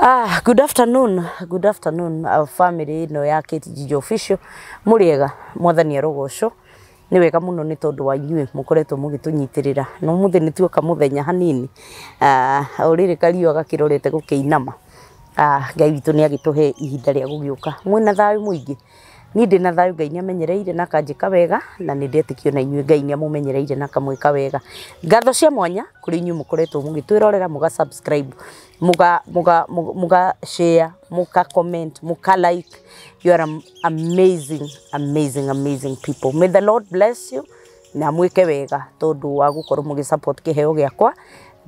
Good afternoon family no ya KTG official muriega mwathani arogosho ni wega muno ni tondu wa inyue mukoretwo mugitunyitirira no muthe ni tuoka muthenya hanini urire kariyo gakirorete gukiinama ngai witu ni agituhe ihinda ria gugiuka mwina thayu muingi ni ndi na thayu ngai ni amenyereire na kanjika wega na ni ndetikio na inyue ngai ni amumenyereire na kamwika wega ngatho cia mwanya kuri inyue mukoretwo mugitwirorera muga subscribe muga share muga comment muga like. You are amazing people. May the Lord bless you na mwike wega tondu wa gukorwo mugi support kiheo giakwa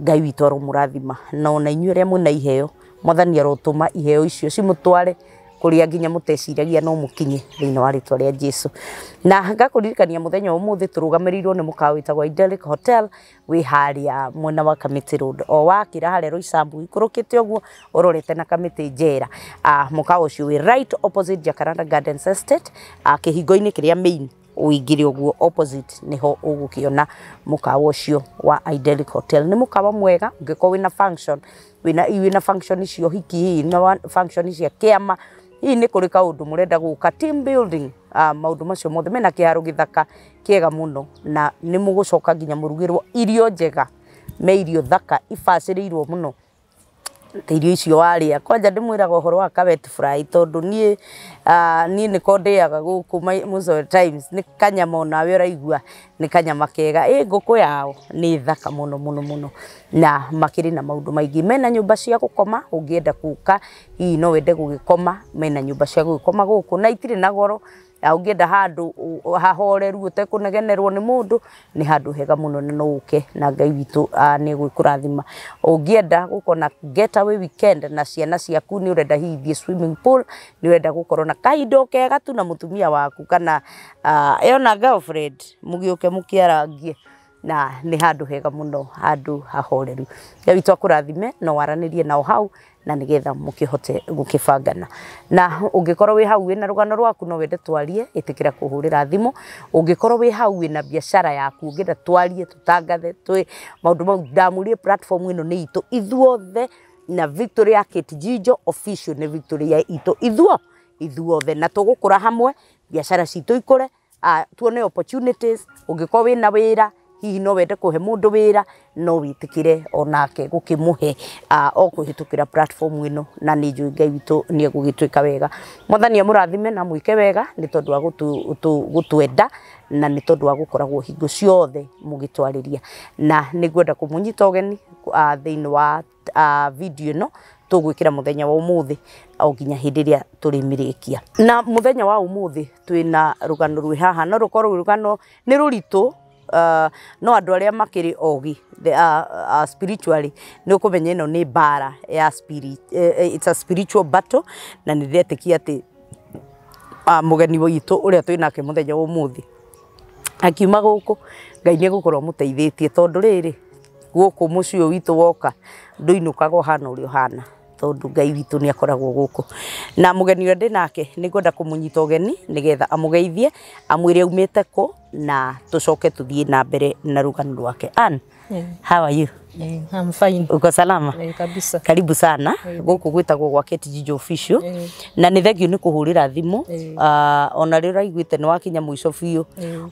ngai witu aromurathima no na inyue ria mwina iheo mwathani arotuma iheo icio cimutware kuria nginya muteciragia no mukinye thiini wa ritwa ria Jesu na ngakuririkania muthenya umuthi turugamirirwo ni mukawitagwa Idyllic Hotel wi haria mwena wa Kamiti Road o wakira haria Roysambu ikurukite oguo urorete na Kamiti njera mukawa ucio wi right opposite Jacaranda Gardens Estate kihingo-ini kiria main uingire oguo opposite niho ugukiona mukawa ucio wa Idyllic Hotel ni mukawa mwega ngiko wina function wina function icio hiki na function cia kiama hii ni kuri kaundu murenda guka team building maundu macio mothe mena kiharo githaka kiega muno na ni mugucoka nginya murugirwo irio njega me irio thaka ibaciriirwo muno irio icio waria kwanja ndimwiraga uhoro wa carpet fry tondu ni niko ndiaga guku most of the times ni kanyama nawe uraigua ni kanyama kega nguku yao ni thaka muno na makiri na maundu maingi mena nyumba cia gukoma ungienda kuka hii no wende gugikoma mena nyumba cia gukoma guku na itire na goro ungienda handu hahoreru utekunegenerwo ni mundu ni handu hega muno no uke na ngai witu ni gwikurathima ungienda gukona getaway weekend na ciana ciaku ni urenda hithie swimming pool ni urenda gukorwo na kaindo kega tu na mutumia waku kana yona girlfriend mugiuke mukiarangie na ni handu hega muno handu hahoreru ngai witu akurathime no waranirie nao hau na nigetha mukihote gukibangana na ungikorwo wi hau wina rugano rwaku no wende twarie itikira kuhurira thimu ungikorwo wi hau wina biashara yaku ungenda twarie tutangathe twi maundu mau ndamurie platform ino ni itu ithuothe na Victory ya KTG official ni Victory ya itu ithuothe na tugukura hamwe biashara citu ikure tuone opportunities ungikorwo wina wira hihi no wende kuhe mundu wira no witikire onake gukimuhe okuhitukira platform ino na ni njui ngai witu ni egugitwika wega mwathani amurathime na mwike wega ni tondu wa gutwenda na ni tondu wa gukoragwo hingo ciothe mugitwariria na ni gwenda kumunyita ugeni thiini wa video ino tugwikira muthenya wa umuthi au ginya hindiria turimirikia na muthenya wa umuthi twina rugano rwi haha no rukorwo rugano ni ruritu no andu aria makiri ogi spiritually no kumenya ino ni bara ya spirit it's a spiritual battle na ni ndetikia ati mugeni witu uria twinake muthenya wa umuthi akiuma guku ngai ni gukorwo muteithitie tondu riri guku mucio witu woka nduinukaga hana urio hana tondu ngai witu ni akoragwo guku na mugeni uria ndinake ni ngwenda kumunyita ugeni nigetha amugeithie amwire umite ku na tucoke tuthie na mbere na rugano rwake. How are you? I'm fine. Uko salama? Kabisa. Karibu sana. Guku gwitagwo gwa KTG official. Na ni thengio ni kuhurira thimu. Ona rira igwite ni wakinya mwico biu.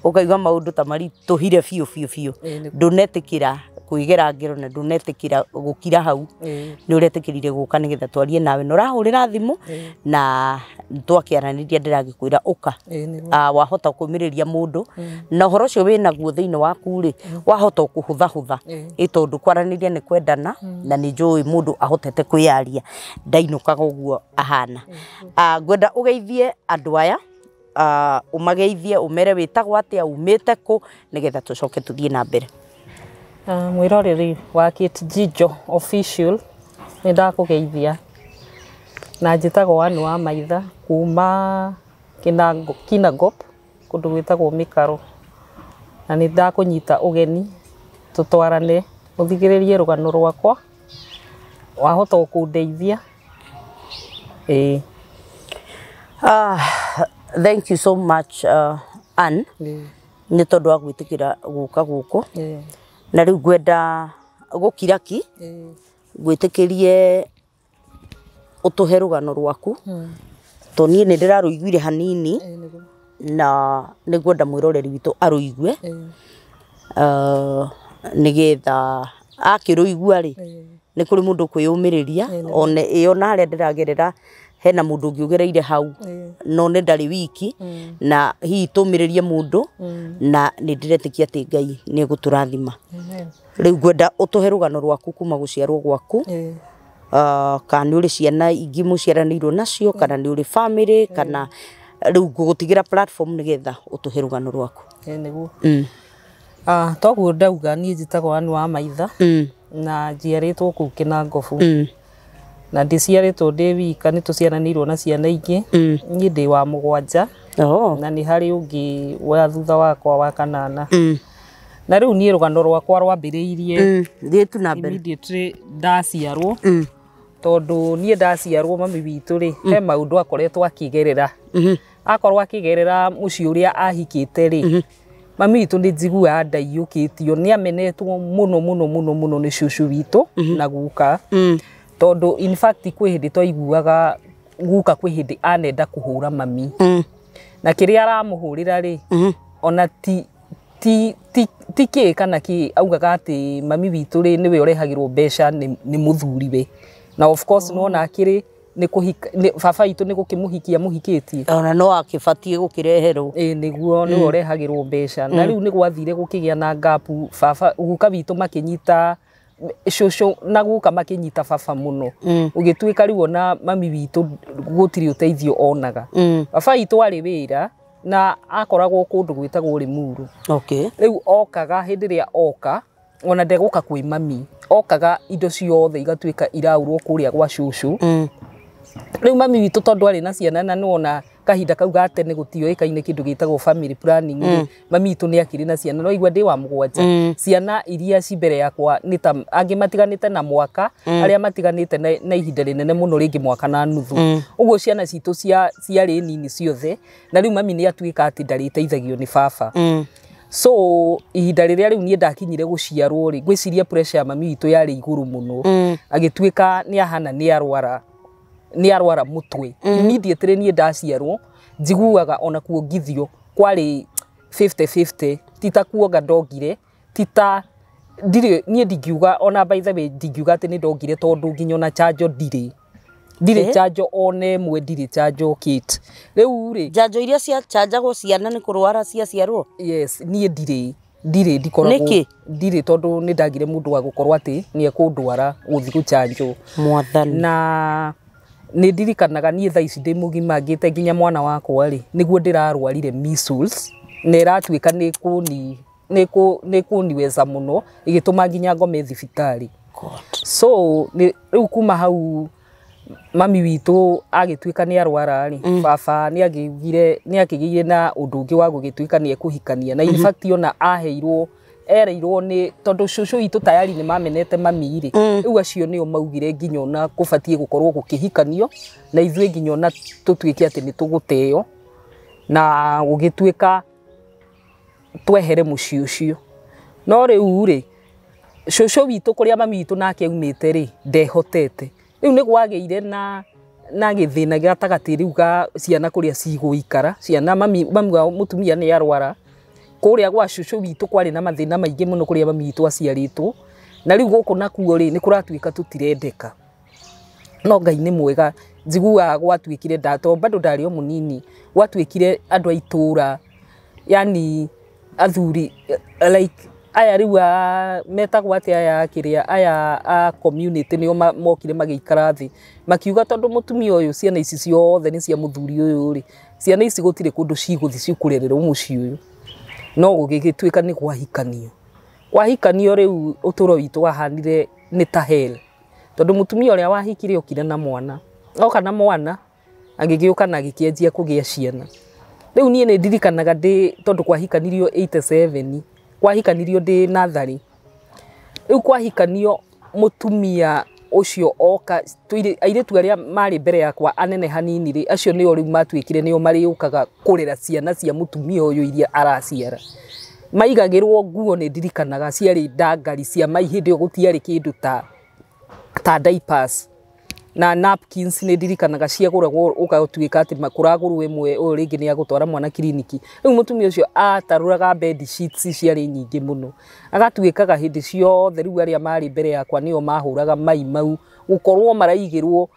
Ukaigwa maundu ta mari tuhire biu. Ndunetikira kuigera ngiro na ndunetikira gukira hau. Ni uretikirire guka nigetha twarie nawe no rahurira thimu na twakiaraniria ndiragikwira uka. Wahota kumiriria mundu na uhoro cio wina guo thiini waku ri wahota kuhutha itondu kwaraniria ni kwendana na ni njui mundu ahotete kwiaria ndainukaga uguo ahana ngwenda ugeithie andu aya umageithie umere witagwo atia umite ku nigetha tucoke tuthie na mbere. Mwiroreri wa KTG official ni ndakugeithia na njitagwo anu wa maitha kuma Kinangop kundu gwitagwo Mikaro na ni ndakunyita ugeni tutwarane uthigiririe rugano rwakwa wahota gukundeithia. Thank you so much Ann ni tondu wa gwitikira guka guku na riu gwenda gukira ki gwitikirie utuhe rugano rwaku to nie ni ndiraruiguire hanini na nigwenda mwiroreri witu aruigue nigetha akiruigua ri ni kuri mundu kwiyumiriria one iyo na aria ndiragerera hena mundu ngiugereire hau no ne ndari wiki na hi tumiririe mundu na ni ndiretikia ati Ngai ni guturathima riu gwenda utuhe rugano rwaku kuma guciarwo gwaku kana ni uri ciana ingi muciaranirwo nacio kana ni uri family kana riu gutigira platform nigetha utuhe rugano rwaku niguo toguo ndauga ni njitagwo Ann wa Maitha na njiaritwo kuu Kinangofu na ndiciaritwo ndi wika ni tuciaranirwo na ciana ingi ni ndi wa mugwanja na ni hari ungi wa thutha wakwa wa kanana na riu ni rugano rwakwa rwambiriirie thitu na mbere immediately ndaciarwo tondu ni ndaciarwo mami witu ri he maundu akoretwo akigerera akorwo akigerera muci uria ahikite ri mami witu ni njigua ndaiyukitio ni amenetwo muno ni cucu witu na guka tondu in fact kwi hindi twaiguaga guka kwi hindi anenda kuhura mami na kiria aramuhurira ri ona ti ki kana ki augaga ati mami witu ri niwe urehagirwo mbeca ni muthuriwe na of course no na akiri ni kuhika baba itu ni gukimuhikia muhikitie ona no akibatie gukireherwo niguo ni urehagirwo mbeca na riu ni gwathire gukigia na gapu baba guka witu makinyita cucu na guka makinyita baba muno ugituika riu ona mami witu gutiri uteithio onaga baba itu ari wira na akoragwo kundu gwitagwo Limuru riu okaga hindi ria oka ona ndeguka kwi mami okaga indo ciothe igatuika iraurwo kuria gwa cucu riu mami witu tondu ari na ciana na nona kahinda kau gatene gutioikaine kindu gitagwo family planning mami witu ni akiri na ciana no igwa ndi wa mugwanja ciana iria ci mbere yakwa ni ta angi matiganite na mwaka aria matiganite na ihinda rinene muno ringi mwaka na nuthu uguo ciana citu ciari nini ciothe na riu mami ni atuika ati ndari teithagio ni baba so ihinda riria riu ni ndakinyire guciarwo ri gwiciria pressure ya mami witu yari iguru muno agituika ni ahana ni arwara mutwe immediately ni ndaciarwo njiguaga ona kuongithio kwari 50-50 tita kuoga ndogire tita ndire ni ndingiuga ona by the way ndingiuga ati ni ndogire tondu nginyo na chanjo ndire chanjo one mwe ndire chanjo kit riu ri chanjo iria cia chanjagwo ciana ni kurwara cia ciarwo yes ni ndire ndikoragwo ndire tondu ni ndagire mundu wa gukorwo ati ni ekundwara guthi guchanjo mwathani na ni ndirikanaga ni thaa ici ndi mugima ngite nginya mwana wakwa ri niguo ndirarwarire measles na iratuika ni kuniweza muno igituma nginya ngome thibitari so riu kuma hau mami witu agituika ni arwara ri baba ni akigire na undu ungi wa gugituika ni ekuhikania na in fact ona aheirwo ereirwo ni tondu cucu itu tayari ni mamenete mami ri riu acio nio maugire nginya ona kubatie gukorwo gukihikanio na ithwe nginya ona tutuike ati ni tuguteo na gugituika twehere muci ucio no riu ri cucu witu kuria mami witu nake aumite ri ndehotete riu ni gwageire na githina gatagati riu ga ciana kuria ciguikara ciana mami wa mutumia ni arwara kuria gwa cucu witu kwari na mathina maingi muno kuria mami witu aciaritwo na riu guku nakuo ri ni kuratuika tutirendeka no Ngai ni mwega njigua gwatuikire ndato bado ndari o munini gwatuikire andu aitura yani athuri like aya riu metagwo ati aya kiria aya a community nio mokire magiikara thi makiuga tondu mutumia uyu ciana ici ciothe ni cia muthuri uyu ri ciana ici gutire kundu ciguthi cikurererwo muci uyu no gugigituika ni gwahikanio riu uturo witu wahanire ni ta hell tondu mutumia uria wahikire okire na mwana oka na mwana agigiuka na gikienjia kugia ciana riu nie ni ndirikanaga ndi tondu kwahikanirio 87 kwahikanirio ndi nathari riu kwahikanio mutumia ucio oka airetu aria mari mbere yakwa anene hanini ri acio nio riu matuikire nio mariukaga kurera ciana cia mutumia uyu iria araciara maigagirwo nguo ni ndirikanaga ciari ndangari cia mai hindi gutiari kindu ta diapers na napkins nä ndirikanaga ciagåragwo ũgatuĩka atĩ kũragũrwo ĩmwe ũyũ rĩngĩ nĩ agũtwara mwana kiriniki. Rĩu mũtumia ũcio atarũraga bed sheets ciarĩ nyingĩ mũno, agatuĩkaga hĩndĩ ciothe rĩu arĩa marĩ mbere yakwa nĩo mahũraga mai mau gũkorwo maraigĩrwo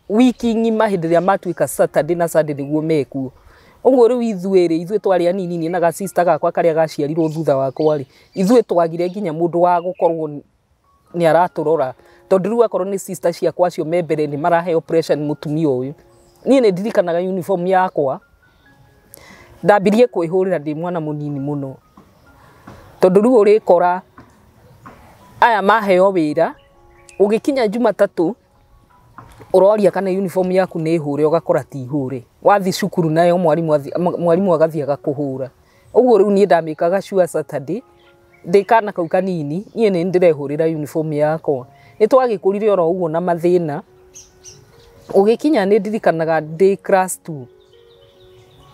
wiki ng'ima hĩndĩ ĩrĩa matuĩka Saturday na Sunday nĩguo mekuo. Ũguo rĩu ithuĩ twarĩ anini nĩ na ga sister gakwa karĩa gaciarirwo thutha wakwa rĩ, ithuĩ twagire nginya mũndũ wa gũkorwo nĩ aratũrora, tondũ rĩu akorwo nĩ sister ciakwa acio me mbere nĩ maraheo pressure nĩ mũtumia ũyũ. Niĩ nĩ ndirikanaga uniform yakwa ndambirie kwĩhũrĩra ndĩ mwana mũnini mũno, tondũ rĩu ũrĩkora aya maheo wĩra ũgĩkinya Jumatatũ ũroria kana uniform yaku nĩ hũre, ũgakora ti hũre, wathi cukuru nayo mwarimũ agathiĩ agakũhũra. Ũguo rĩu niĩ ndamĩkaga sure Saturday ndĩ kana kau kanini niĩ nĩ ndĩrehũrĩra uniform yakwa. Nĩ twagĩkũrire oro ũguo na mathĩna, ũgĩkinya nĩ ndirikanaga ndĩ class 2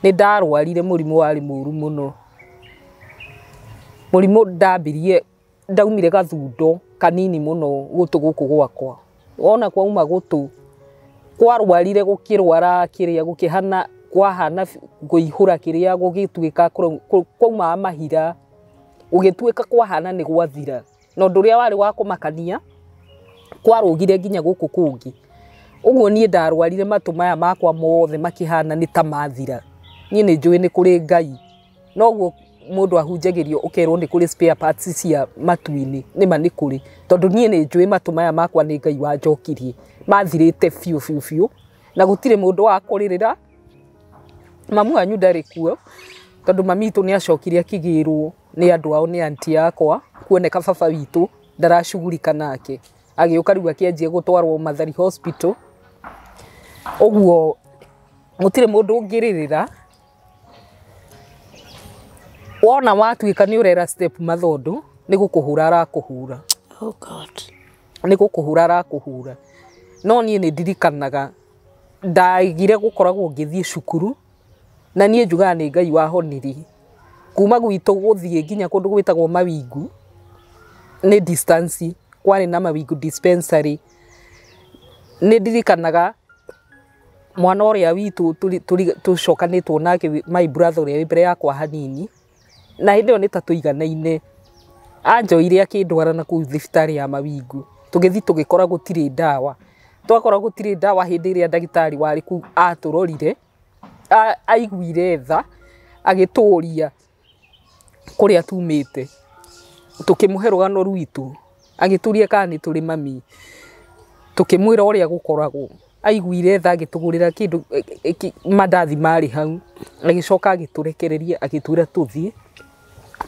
nĩ ndarwarire mũrimũ warĩ mũru mũno. Mũrimũ ndambirie ndaumire gathundo kanini mũno gũtũ gũkũ gwakwa, wona kwauma gũtũ kwarwarire gũkĩrwara kĩrĩa gũkĩhana kwahana kũihũra kĩrĩa gũgĩtuĩka kwauma mahira ũgĩtuĩka kwahana nĩ gwathira, na ũndũ ũrĩa warĩ wa kũmakania kwarũgire nginya gũkũ kũngĩ. Ũguo niĩ ndarwarire matũ maya makwa mothe makĩhana nĩ ta mathira. Niĩ nĩ njũĩ nĩ kũrĩ Ngai, noguo mũndũ ahunjagĩrio ũkerwo nĩ kũrĩ spare parts cia matu-inĩ, nĩma nĩ kũrĩ, tondũ niĩ nĩ njũĩ matũ maya makwa nĩ Ngai wanjokirie, mathirĩte biũ, na gũtirĩ mũndũ wa kũrĩrĩra. Mamu wanyu ndarĩ kuo, tondũ mami witũ nĩ acokire akĩgĩrwo nĩ andũ ao nĩ aunti yakwa, kuoneka baba witũ ndaracugurika nake, agĩũka rĩu akĩanjia gũtwarwo Mathari Hospital. Ũguo gũtirĩ mũndũ ũngĩrĩrĩra, wona watuĩka nĩ ũrera step Mathondu nĩ gũkũhũra arakũhũra. Oh God. Nĩ gũkũhũra arakũhũra. No niĩ nĩ ndirikanaga ndaigire gũkoragwo ngĩthiĩ cukuru, na niĩ njugaga nĩ Ngai wahonirie. Kuma gwitũ gũthiĩ nginya kũndũ gwĩtagwo Mawingu nĩ distance, kwarĩ na Mawingu dispensary. Nĩ ndirikanaga mwana ũrĩa witũ tũcokanĩtwo nake, my brother ũrĩa wĩ mbere yakwa hanini, na hĩndĩ ĩyo nĩ ta tũiganaine, anjoire akĩndwara na kũu thibitarĩ ya Mawingu. Tũgĩthiĩ tũgĩkora gũtirĩ ndawa, twakora gũtirĩ ndawa hĩndĩ ĩrĩa ndagĩtarĩ warĩ kũu atũrorire, aiguire tha agĩtũria kũrĩa tumĩte, tũkĩmũhe rũgano rwitũ, agĩtũria kana nĩ tũrĩ mami, tũkĩmwĩra ũrĩa gũkoragwo. Aiguire tha agĩtũgũrĩra kĩndũ mandathi marĩ hau, agĩcoka agĩtũrekereria agĩtwĩra tũthiĩ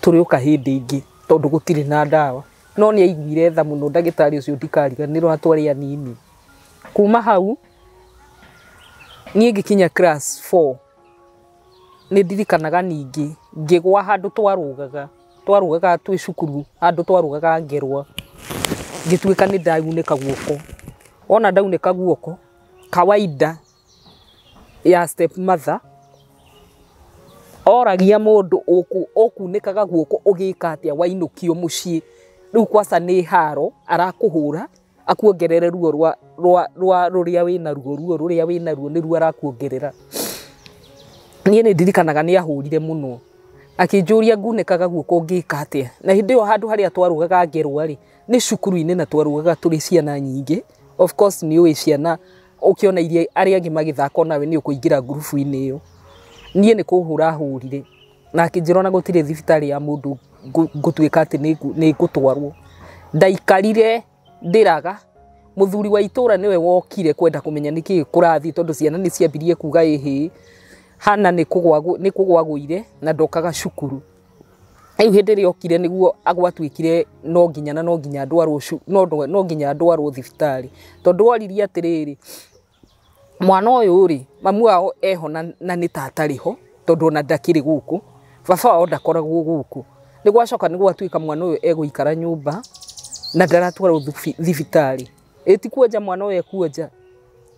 tũrĩũka hĩndĩ ĩngĩ tondũ gũtirĩ na ndawa. No nĩ aiguire tha mũno ndagĩtarĩ ũcio ndikariganĩrwo, na twarĩ anini. Kuma hau niĩ ngĩkinya class 4 nĩ ndirikanaga ningĩ ngĩgwa handũ twarũgaga twĩ cukuru, handũ twarũgaga ngerwa, ngĩtuĩka nĩ ndaunĩka guoko. Wona ndaunĩka guoko, kawaida ya step mother oragia mũndũ ũkunĩkaga guoko ũgĩka atĩa wainũkio mũciĩ. Rĩu kwaca nĩ haro arakũhũra akuongerere ruo rũrĩa wĩna ruo nĩruo arakuongerera. Niĩ nĩ ndirikanaga nĩ ahũrire mũno, akĩnjũria ngunĩkaga guoko ngĩka atĩa. Na hĩndĩ ĩyo handũ harĩa twarũgaga ngerwa rĩ, nĩ cukuru-inĩ na twarũgaga tũrĩ ciana nyingĩ. Of course nĩ ũĩ ciana ũkĩona iria arĩa angĩ magĩthaka nawe nĩ ũkũingĩra ngurubu-inĩ ĩyo. Niĩ nĩ kũhũra ahũrire, na akĩnjĩra ona gũtirĩ thibitarĩ ya mũndũ ngũtuĩka atĩ nĩ ngũtwarwo. Ndaikarire ndĩraga, mũthuri wa itũũra nĩwe wokire kwenda kũmenya nĩkĩĩ kũrathiĩ, tondũ ciana nĩ ciambirie kuga ĩhĩ hana nĩ kũgwagũire na ndokaga cukuru. Rĩu hĩndĩ ĩrĩa okire nĩguo agwatuĩkire no nginya ndwarwo thibitarĩ, tondũ oririe atĩrĩrĩ, mwana ũyũ rĩ, mamu wao eho na nĩ tatarĩ ho, tondũ ona ndakĩrĩ gũkũ, baba wao ndakoragwo gũkũ. Nĩ gwacoka nĩ gwatuĩka mwana ũyũ egũikara nyũmba na ndaratwarwo thibitarĩ. Ĩti kuonja mwana ũyũ ekuonja,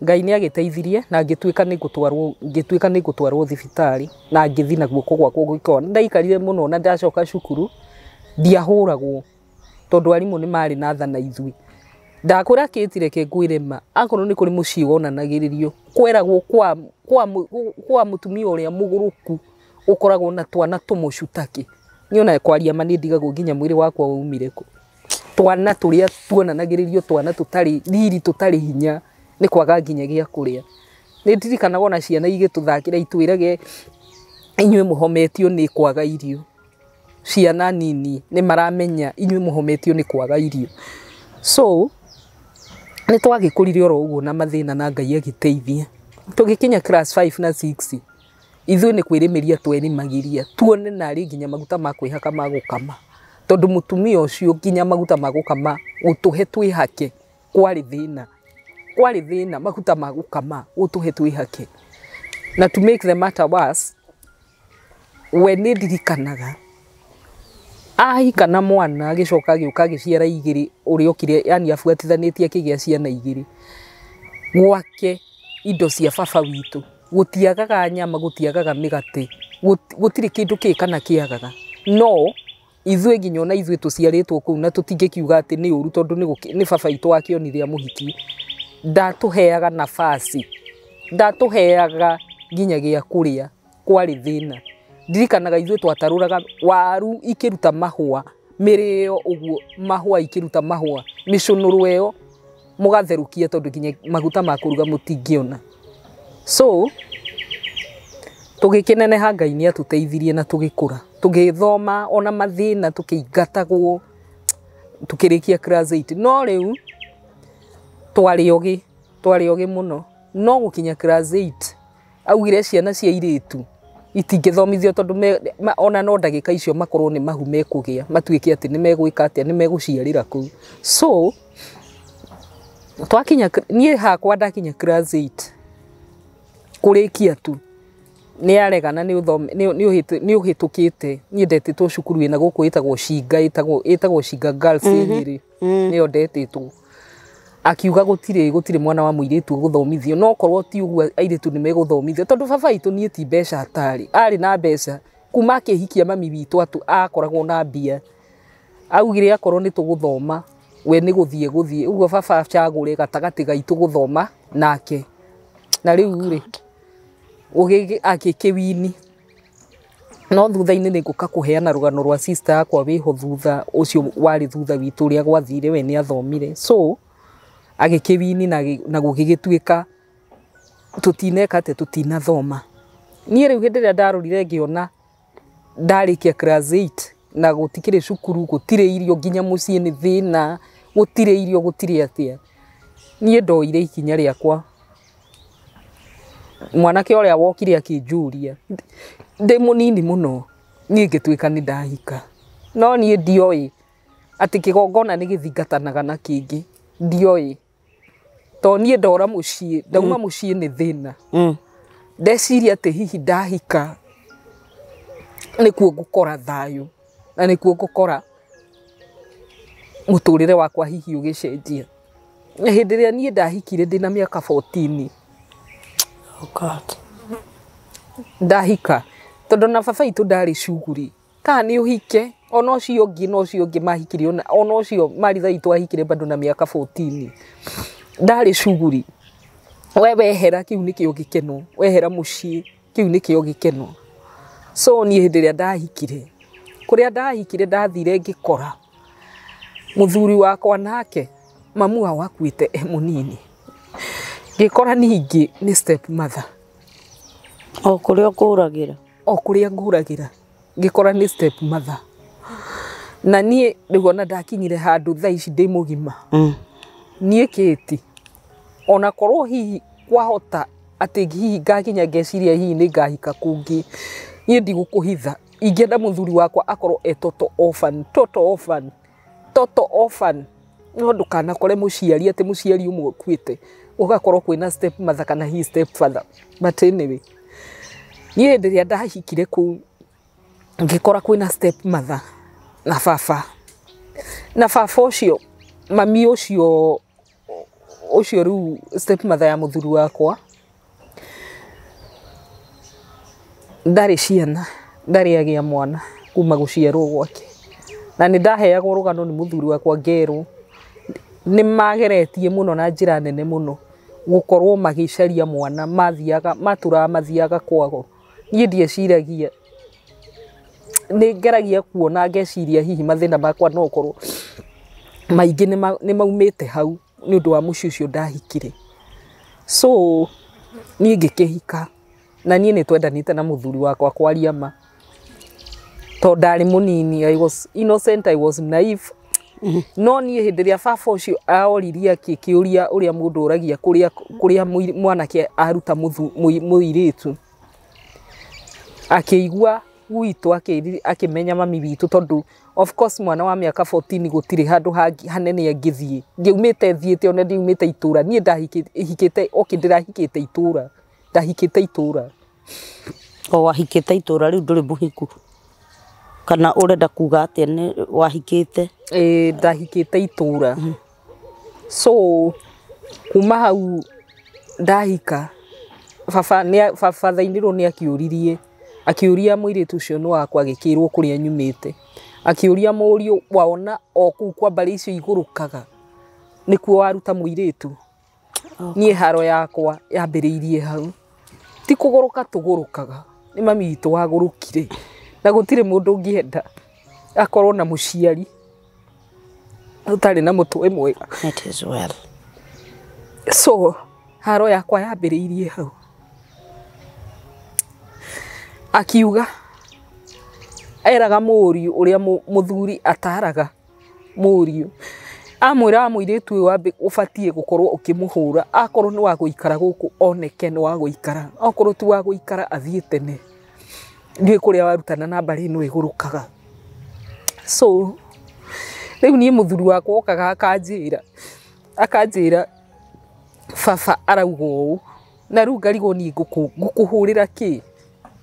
Ngai nĩ agĩteithirie na ngĩtuĩka nĩ ngũtwarwo thibitarĩ, na ngĩthiĩ na guoko gwakwa gũikora. Ndaikarire mũno na ndacoka cukuru ndiahũragwo, tondũ arimũ nĩ marĩ na tha na ithuĩ. ndakura kitire ke ngwirema akorwo ni kuri mucii wonanagiririo kweragwo kwa mutumia uria muguruku ukoragwo na twana tumucutaki niona kwaria mani ndigagwo nginya mwiri wakwa umire ku twana turia tuonanagiririo twana tutari riri tutari hinya ni kwaga nginya gia kuria ni ndirikana wona ciana igituthakira itwirage inywe muhometio ni kwaga irio ciana nini ni maramenya inywe muhometio ni kwaga irio so ni twagikurire oro uguo na mathina na Ngai agiteithia tugikinya class 5 na 6 ithuĩ ni kwĩrĩmĩria twerimagiria tuone nari nginya maguta ma kwĩhaka ma gũkama tondu mutumia ucio nginya maguta ma gũkama utuhe twĩhake kwari thina maguta ma gũkama utuhe twĩhake na to make the matter worse when ni ndirikanaga kana mwana agicoka agiuka agiciara igiri uri okire yani afuatithanitie akigia ciana igiri gwake indo cia baba witu gutiagaga nyama gutiagaga migate gutiri kindu kana kiagaga no ithuĩ nginya ona ithuĩ tuciaritwo kuu na tutingikiuga ati ni uru tondu ni baba itu akionire muhiki ndatuheaga nafasi ndatuheaga nginya gia kuria kwari thina ndirikanaga ithuĩ twataruraga waru ikiruta mahua mirio uguo mahua ikiruta mahua micunuru eyo mugatherukia tondu nginya maguta ma kuruga mutingiona so tugikineneha Ngai ni atuteithirie na tugikura tugithoma ona mathina tukiingatagwo tukirikia class 8 no riu twari ogi muno no gukinya class 8 augire ciana cia iritu itingithomithio tondu ona no ndagika icio makorwo ni mahu mekugia matuike ati ni megwika ati ni meguciarira ku so twakinya nie hakwa ndakinya class 8 kurikia tu ni aregana ni uhitukite ni ndetitwo cukuru ina guku itagwo Shinga itagwo Shinga Girls Nyeri ni ndetitwo akiuga gutire mwana wa muiritu guthomithio no korwo ti uguo airitu ni meguthomithio tondu baba itu ni ti mbeca atari ari na mbeca kuma akihikia mami witu atu akoragwo na mbia augire akorwo ni tuguthoma we ni guthie uguo baba acagure gatagati gaitu guthoma nake na riu ri ugi akikiwini no thutha-ini ni nguka kuheana rugano rwa sister yakwa wiho thutha ucio wari thutha witu uria gwathire we ni athomire so agikiwini na gugigituika tutineka ate tutinathoma nie riu hindi ria ndarorire ngiona ndarikia class 8 na gutikire cukuru gutire irio nginya mucii ni thina gutire irio gutire atia nie ndoire ikinya riakwa mwanake uria wokire akinjuria ndi munini muno nie ngituika ni ndahika no nie ndioi ati kigongona ni githingatanaga na kingi ndioi to nie ndora mucii ndauma mucii ni thina ndeciria ati hihi ndahika nikuo ngukora thayu na nikuo ngukora muturire wakwa hihi ugicenjia hindi ria nie ndahikire ndina miaka 14 oh God ndahika tondu na baba itu ndari cuguri kana ni uhike ona ucio ngi mahikire ona ucio maritha itu ahikire bado na miaka 14 ndari cuguri wehera kiu nikio gikeno wehera mucii kiu nikio gikeno so ni hindi ria ndahikire kuria ndahikire ndathire ngikora muthuri wakwa nake mamu wao akuite munini ngikora ningi ni step mother o kuria nguragira ngikora ni step mother na nie ndigona ndakinyire handu thaa ici ndi mugima nie kiti ona korwo hihi kwahota ati hihi ngakinya ngeciria hihi ni ngahika kungi nie ndigukuhitha ingienda muthuri wakwa akorwo toto orphan no ndukana kore muciari ati muciari umwe kwite ugakorwo kwina step mother kana hi step father but anyway nie ndiria ndahikire ku ngikora kwina step mother na baba ucio mami ucio riu step mother ya muthuri wakwa ndari ciana ndari agia mwana kuma guciarwo gwake na ni ndaheagwo rugano ni muthuri wakwa ngeru nĩ mageretie mũno na njĩra nene mũno gũkorwo magĩcaria mwana mathiaga kwago. Niĩ ndieciragia, nĩ ngeragia kuona ngeciria hihi mathĩna makwa no korwo maingĩ nĩ maumĩte hau nĩ ũndũ wa mũciĩ ũcio ndahikire. So niĩ ngĩkĩhika na niĩ nĩ twendanĩte na mũthuri wakwa kwaria ma, tondũ ndarĩ mũnini. I was innocent, I was naive. No niĩ hĩndĩ ĩrĩa baba ũcio oririe akĩũria ũrĩa mũndũ ũragia kũrĩa mwanake aruta mũirĩtu, akĩigua gwitũ akĩmenya mami witũ, tondũ of course mwana wa mĩaka 14 gũtirĩ handũ hanene angĩthiĩ. Ndiaumĩte thiĩte ona ndiaumĩte itũra, niĩ ndahikĩte ndĩrahikĩte itũra, ndahikĩte itũra. O wahikĩte itũra rĩu ndũrĩ mũhiku kana ũrenda kuga atĩ nĩ wahikĩte? Ndahikĩte itũra. So kuma hau ndahika, baba thainĩrwo nĩ akĩũria mũirĩtu ũcio nĩ wakwa, agĩkĩrwo kũrĩa nyumĩte, akĩũria mũriũ waona o kũu kwa mbarĩ icio igũrũkaga nĩkuo waruta mũirĩtu. Niĩ haro yakwa yambĩrĩirie hau, ti kũgũrũka tũgũrũkaga, nĩ mami witũ wagũrũkire na gũtirĩ mũndũ ũngĩenda akorwo na mũciari ũtarĩ na mũtwe mwega. It is well. So haro yakwa yambĩrĩirie hau. Akiuga eraga mũriũ ũrĩa mũthuri ataraga mũriũ, amwĩra mũirĩtu ũyũ ũbatiĩ gũkorwo ũkĩmũhũra, akorwo nĩ wa gũikara gũkũ oneke nĩ wa gũikara, akorwo ti wa gũikara athiĩ tene, ndiũĩ kũrĩa warutana na mbarĩ ĩno ĩgũrũkaga. So rĩu niĩ mũthuri wakwa okaga akanjĩra baba arauga ũũ, na rĩu ngarigwo niĩ ngũkũhũrĩra kĩ,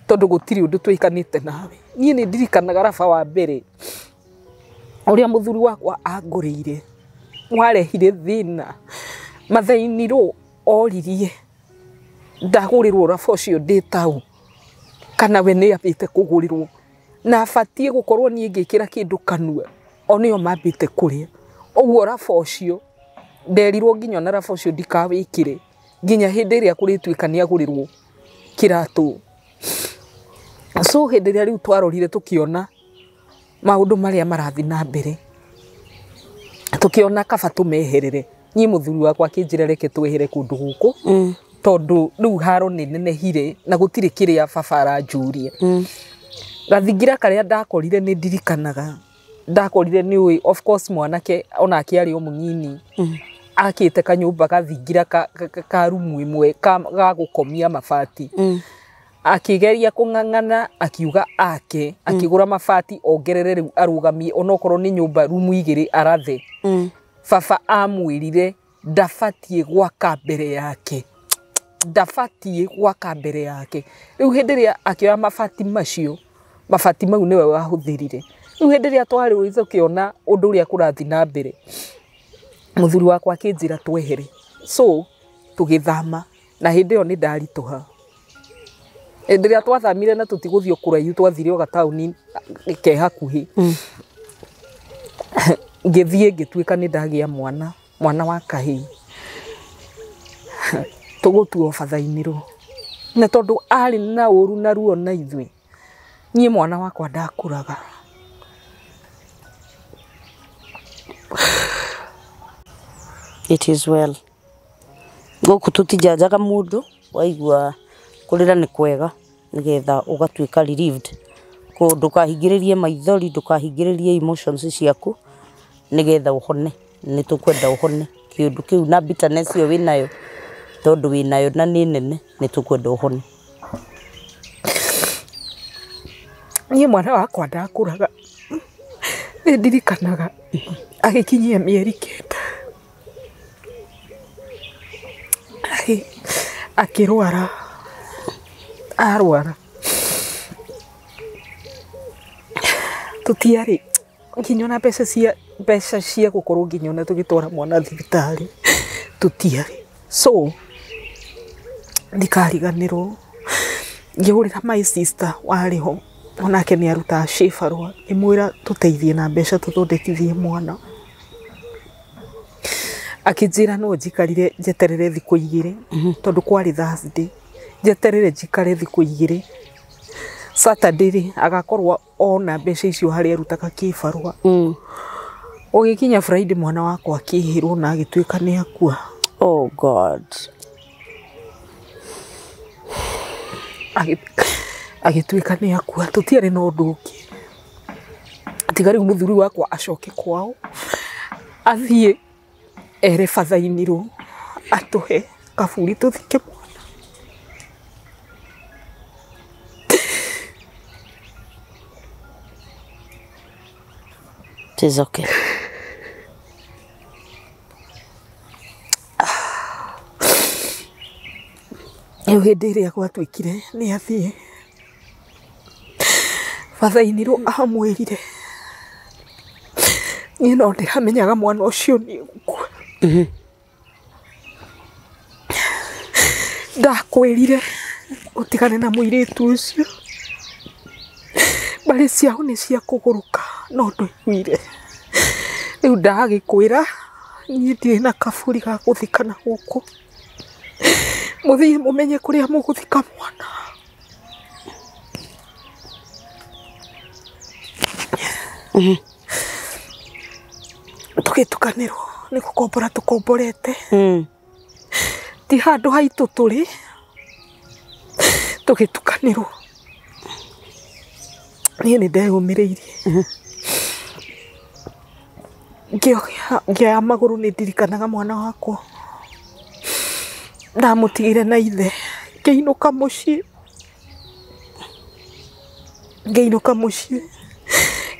tondũ gũtirĩ ũndũ twĩkanĩte nawe. Niĩ nĩ ndirikanaga raba wa mbere ũrĩa mũthuri wakwa angũrĩire, warehire thĩna. Mathainĩrwo oririe ndagũrĩrwo raba ũcio ndĩ taũ, kana we nĩ ambĩte kũgũrĩrwo, na abatiĩ gũkorwo niĩ ngĩkĩra kĩndũ kanua, o nĩo mambĩte kũrĩa. Ũguo raba ũcio nderirwo nginya na raba ũcio ndikawĩkĩre nginya hĩndĩ ĩrĩa kũrĩtuĩka nĩ agũrĩrwo kĩratũ. So hĩndĩ ĩrĩa rĩu twarorire tũkĩona maũndũ marĩa marathiĩ na mbere, tũkĩona kaba tũmeherere, niĩ mũthuri wakwa akĩnjĩra reke twehere kũndũ gũkũ, tondũ rĩu haro nĩ nenehire na gũtirĩ kĩrĩa baba aranjũria. Gathingira karĩa ndakorire nĩ ndirikanaga, ndakorire nĩ ũĩ, of course mwanake onake arĩ o mũnini, akĩte kanyũmba gathingira ka rumu ĩmwe ga gũkomia mabati. Akĩgeria kũng'ang'ana akiuga ake, akĩgũra mabati ongerere rĩu arũgamie onokorwo nĩ nyũmba rumu igĩrĩ arathe. Baba amwĩrire ndabatiĩ gwaka mbere yake, ndabatiĩ gwaka mbere yake. Rĩu hĩndĩ ĩrĩa akĩoya mabati mau nĩwe wahũthĩrire. Rĩu hĩndĩ ĩrĩa twarĩ tũkĩona ũndũ ũrĩa kũrathiĩ na mbere, mũthuri wakwa akĩnjĩra twehere. So tũgĩthama na hĩndĩ ĩyo nĩ ndaritũha. Hĩndĩ ĩrĩa twathamire na tũtigũthiĩ o kũraihu, twathire o gataũni ke hakuhĩ. Ngĩthiĩ ngĩtuĩka nĩ ndagĩa mwana wa kahĩĩ. Tũgũtuo bathainĩrwo, na tondũ arĩ na ũru na ruo na ithuĩ, niĩ mwana wakwa ndakũraga. It is well. Gũkũ tũtijanjaga mũndũ, waigua kũrĩra nĩ kwega nĩgetha ũgatuĩka relieved. Ndũkahingĩrĩrie maithori, ndũkahingĩrĩrie emotions ciaku nĩgetha ũhone. Nĩ tũkwenda ũhone kĩũndũ kĩu na bitterness ĩyo wĩnayo, tondũ wĩnayo na nĩ nene, nĩ tũkwenda ũhone. Niĩ mwana wakwa ndakũraga, nĩ ndirikanaga agĩkinyia mĩeri 9 akĩrwara, arwara. Tũtiarĩ nginya na mbeca cia gũkorwo nginya na tũgĩtwara mwana thibitarĩ, tũtiarĩ. So ndikariganĩrwo, ngĩhũrĩra my sister warĩ ho, onake nĩ arutaga cibarũa, ngĩmwĩra tũteithie na mbeca tũthondekithie mwana. akijira no njikarire njeterere thiku 2 tondu kwari Thursday njeterere njikare thiku 2 Saturday agakorwo ona mbeca icio hari arutaga kibarua ugikinya Friday mwana wakwa akihirwo na agituika ni akua. Oh God. Agituika ni akua tutiare no nduki tigari muthuri wakwa acoke kwao athie ere fathainiro atuhe kaburi tuthike mwana. It's okay. Hĩndĩ ĩrĩa gwatuĩkire nĩ athiĩ fathainiro amwĩrire niĩ no ndĩramenyaga mwana ũcio nĩ gũkua. Ndakwĩrire ũtigane na mũirĩtu ũcio mbarĩ ciao nĩ cia kũgũrũka no ndũiguire. Rĩu ndagĩkwĩra niĩ ndirĩ na kaburi ga gũthikana gũkũ. Muthii mumenye kuria muguthika mwana. Tugitukanirwo ni gukombora tukomborete. Ti handu haitu turi. Tugitukanirwo. Ni ndeyumiriirie. Ngĩa maguru ni ndirikanaga mwana wakwa. Ndamutigire na ithe ngĩinũka mũciĩ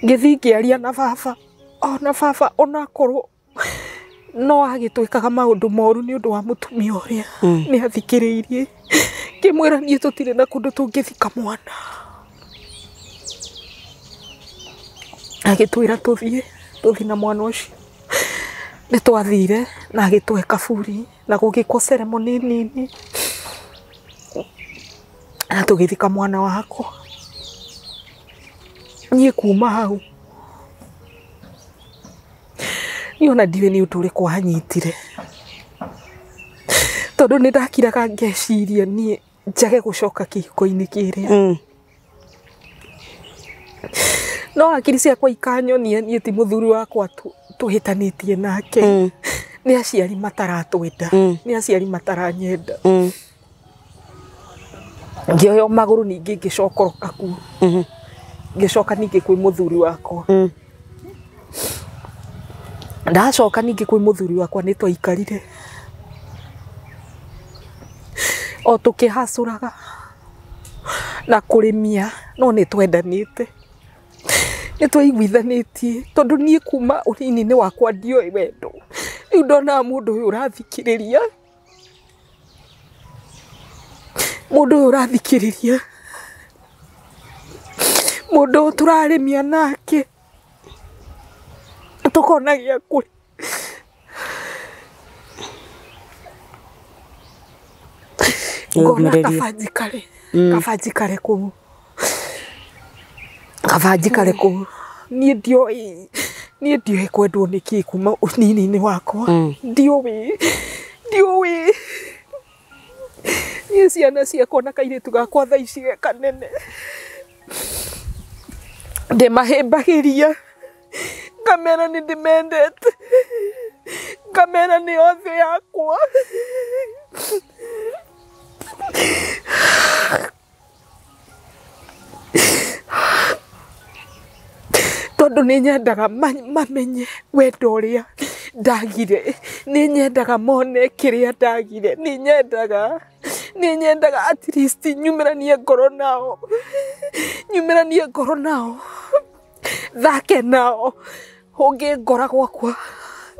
ngĩthiĩ ngĩaria na baba ona korwo no agĩtwĩkaga maũndũ moru nĩ ũndũ wa mũtumia ũrĩa nĩ athikĩrĩirie ngĩmwĩra niĩ tũtirĩ na kũndũ tũngĩthika mwana. Agĩtwĩra tũthiĩ na mwana ũcio. Nĩ twathire na agĩtũhe kaburi na gũgĩkwo ceremony nini na tũgĩthika mwana wakwa. Niĩ kuma hau niĩ ona ndiũĩ nĩ ũndũ ũrĩkũ wanyitire tondũ nĩ ndakiraga ngeciria niĩ njage gũcoka kĩhiko-inĩ kĩrĩa. No hakiri ciakwa ikanyonia niĩ ti mũthuri wakwa tuhĩtanĩtie nake. Nĩ aciari mataratwenda, nĩ aciari mataranyenda. Ngĩoya magũrũ ningĩ ngĩcokoroka kuo. Ngĩcoka ningĩ kwĩ mũthuri wakwa. Ndacoka ningĩ kwĩ mũthuri wakwa nĩ twaikarire. O tũkĩhacũraga na kũrĩmia no nĩ twendanĩte. Nĩ twaiguithanĩtie tondũ niĩ kuma ũnini-inĩ wakwa ndioĩ wendo. Rĩu ndona mũndũ ũyũ ũrathikĩrĩria. Mũndũ ũyũ tũrarĩmia nake. Tũkona gĩa kũrĩa. Ngona kabanjikare kũu. Niĩ ndiũĩ kwendwo nĩ kĩ kuma ũnini-inĩ wakwa. Ndiũĩ. Niĩ ciana ciakwa na kairĩtu gakwa thaa ici ge kanene. Ndĩmahĩmbagĩria. Ngamera nĩ ndĩmendete. Ngamera nĩ othe yakwa. Tondũ nĩ nyendaga mamenye wendo ũrĩa ndagire. Nĩ nyendaga mone kĩrĩa ndagire. Nĩ nyendaga at least nyumĩranie ngoro nao. Thake nao. Ũngĩngora gwakwa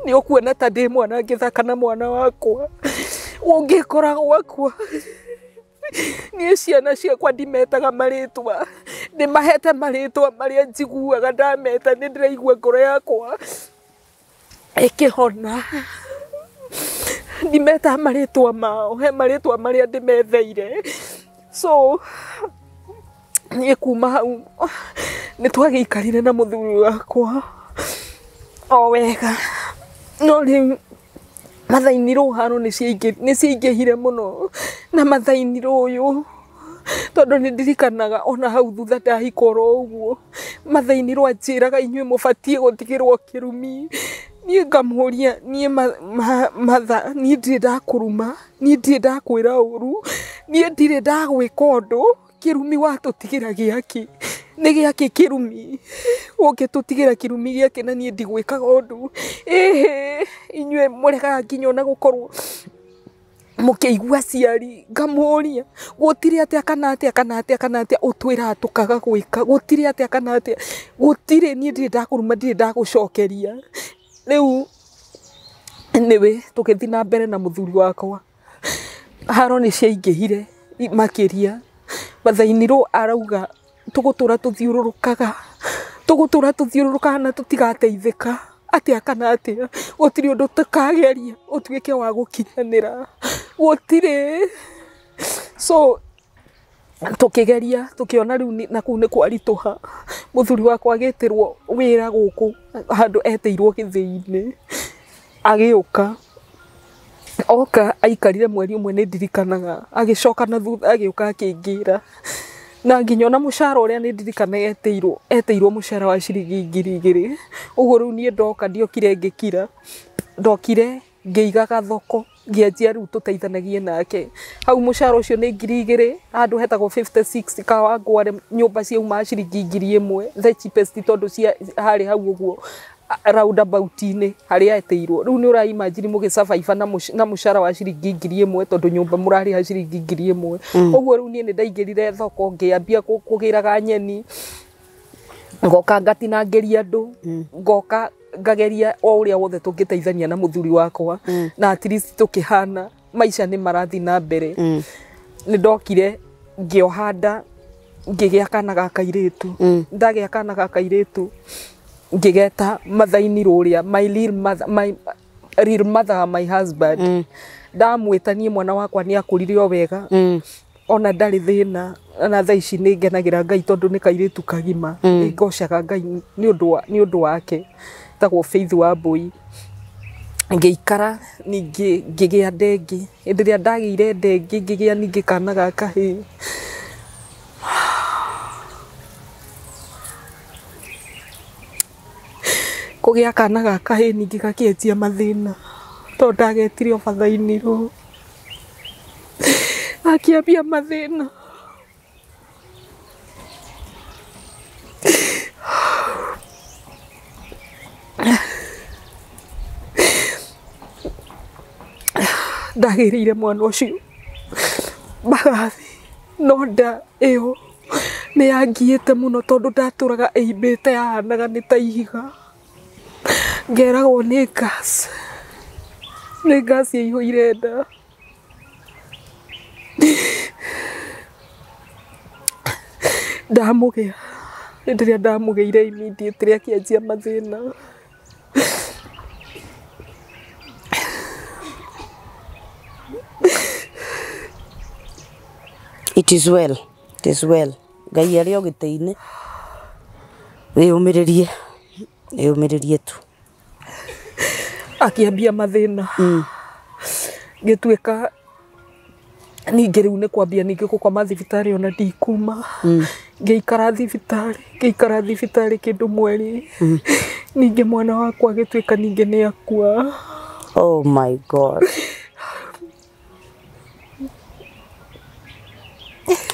nĩ ũkuona ta ndĩ mwana ngĩthaka na mwana wakwa. Ũngĩkora gwakwa niĩ ciana ciakwa ndimetaga marĩtwa. Ndĩmahete marĩtwa marĩa njiguaga ndameta nĩ ndĩraigua ngoro yakwa ĩkĩhona. Ndimetaga marĩtwa mao, he marĩtwa marĩa ndĩmetheire. So niĩ kuma hau nĩ twagĩikarire na mũthuri wakwa o wega. No rĩu mathainiro hano nĩ ciaingĩhire mũno na mathainiro ũyũ tondũ nĩ ndirikanaga ona hau thutha ndahikoro ũguo mathainiro anjĩraga inyuĩ mũbatiĩ gũtigĩrwo kĩrumi niĩ ngamũria niĩ matha niĩ ndirĩ ndakũruma niĩ ndirĩ ndakwĩra ũru niĩ ndirĩ ndagwĩka ũndũ kĩrumi watũtigĩra gĩake nĩ gĩake kĩrumi ũngĩtũtigĩra kĩrumi gĩake na niĩ ndigwĩkaga ũndũ inyuĩ mũregaga nginya ona gũkorwo mũkĩigua aciari ngamũria gũtirĩ atĩa kana atĩa ũtwĩra tũkaga gwĩka gũtirĩ atĩa kana atĩa gũtirĩ niĩ ndirĩ ndakũruma ndirĩ ndagũcokeria rĩu nĩwe tũgĩthiĩ na mbere na mũthuri wakwa haro nĩ ciaingĩhire makĩria mathainiro arauga tũgũtũra tũthiũrũrũkaga na tũtigateithĩka atĩa kana atĩa gũtirĩ ũndũ tũkageria ũtuĩke wa gũkinyanĩra gũtirĩ so tũkĩgeria tũkĩona rĩu na kũu nĩ kwaritũha mũthuri wakwa agĩtĩrwo wĩra gũkũ handũ eteirwo gĩthĩ-inĩ agĩũka oka aikarire mweri ũmwe nĩ ndirikanaga agĩcoka na thutha agĩũka akĩingĩra na nginya ona mũcara ũrĩa nĩ ndirikanaga eteirwo mũcara wa ciringi 2,000 ũguo rĩu niĩ ndoka ndiokire ngĩkira ndokire ngĩigaga thoko ngĩanjia rĩu tũteithanagie nake hau mũcara ũcio nĩ 2,000 handũ hetagwo 56 Kawangware nyũmba ciauma ciringi 1,000 the cheapest tondũ harĩ hau ũguo roundabout-inĩ harĩa eteirwo rĩu nĩ ũraimagine mũgĩcabaiba na mũcara wa ciringi 1,000 tondũ nyũmba mũrarĩha ciringi 1,000 ũguo rĩu niĩ nĩ ndaingĩrire thoko ngĩambia kũgĩraga nyeni ngoka ngatinangĩria andũ ngoka ngageria o ũrĩa wothe tũngĩteithania na mũthuri wakwa na at least tũkĩhana maica nĩ marathi na mbere nĩ ndokire ngĩohanda ngĩgĩa kana gaka kairĩtu ndagĩa kana gaka kairĩtu ngĩgeta mathainiro ũrĩa my real mother my husband ndamwĩtanie mwana wakwa nĩ akũrire o wega ona ndarĩ thĩna na thaa ici nĩ ngenagĩra Ngai tondũ nĩ kairĩtu kagima ngocaga Ngai nĩ ũndũ wake tagwo Faith Wambui ngĩikara ningĩ ngĩgĩa ndengĩ hĩndĩ ĩrĩa ndagĩire ndengĩ ngĩgĩa ningĩ kana gaka kahĩĩ kũgĩa kana gaka kahĩĩ ningĩ gakĩenjia mathĩna tondũ ndagetire o mathainiro akĩambia mathĩna ndagĩrĩire mwana ũcio magathi no nda ĩyo nĩ yangiĩte mũno tondũ ndatũraga ĩimbĩte yahanaga nĩ ta ihiga ngeragwo nĩ gas yaihũire nda ndamũgĩa hĩndĩ ĩrĩa ndamũgĩire immediately akĩanjia mathĩna It is well. Ngai arĩ o gĩtĩ-inĩ wĩyũmĩrĩrie tu akĩambia mathĩna ngĩtuĩka ningĩ rĩu nĩ kwambia ningĩ gũkoma thibitarĩ ona ndikuma ngĩikara thibitarĩ kĩndũ mweri ningĩ mwana wakwa agĩtuĩka ningĩ nĩ akua oh my god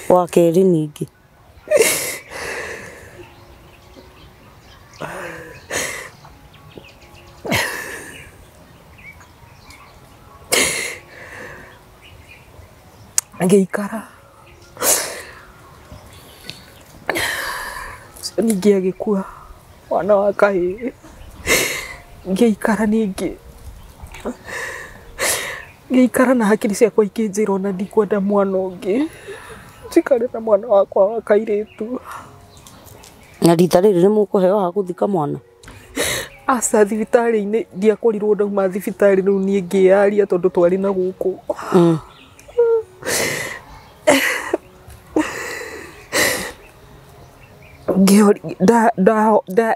wa kerĩ ningĩ ngĩikara ningĩ agĩkua mwana wa kahĩĩ ngĩikara ningĩ ngĩikara na hakiri ciakwa ikĩnjĩra ona ndikwenda mwana ũngĩ njikare na mwana wakwa wa kairĩtu na rita rĩrĩ nĩ mũkũheo ha gũthika mwana aca thibitarĩ-inĩ ndiakorirwo ndauma thibitarĩ rĩu niĩ ngĩyaria tondũ twarĩ na gũkũ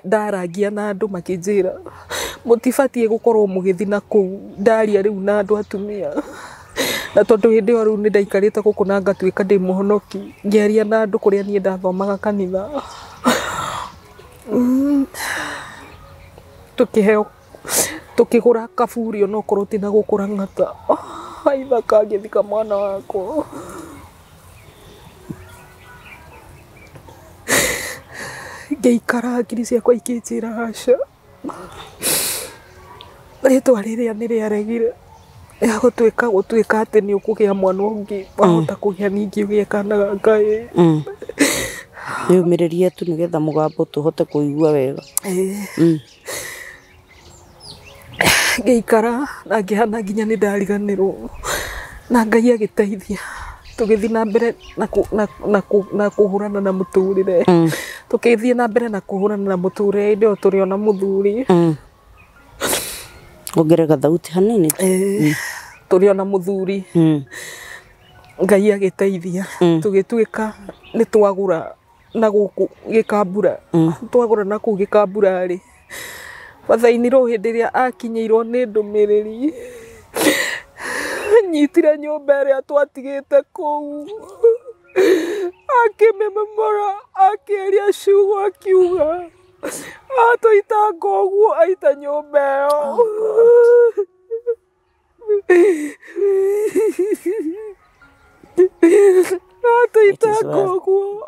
ndarangia na andũ makĩnjĩra mutibatie gukorwo mugithi na kuu ndaria riu na andu atumia na tondu hindi o riu ni ndaikarite guku na ngatuika ndi muhonoki ngiaria na andu kuria nie ndathomaga kanitha tukigura kaburi ona okorwo tina gukura ng'ata aithaka ngithika mwana wakwa ngeikara ngiri ciakwa ikinjira aca ritwa riria ni riaregire ya gutuika ati ni ukugia mwana ungi wahota kugia ningi ugie kana gaka yumiririe tu nigetha mugambo tuhote kuigua wega ngeikara na ngihana nginya ni ndariganirwo na Ngai agiteithia tugithi na mbere na kuhurana na muturire tukithie na mbere na kuhurana na muturire ndio turiona muthuri ongerera thauti hanini turiona muthuri Ngai agiteithia tugituika ni twagura na guku gikambura twagura na ku gikambura ri bathainiro hindi ria akinyirwo ni ndumiriri nyitira nyumba ria twatigite kuu akimemora akiria ciugo akiuga atoita ngoguo aita nyumba ĩyo atoita ngoguo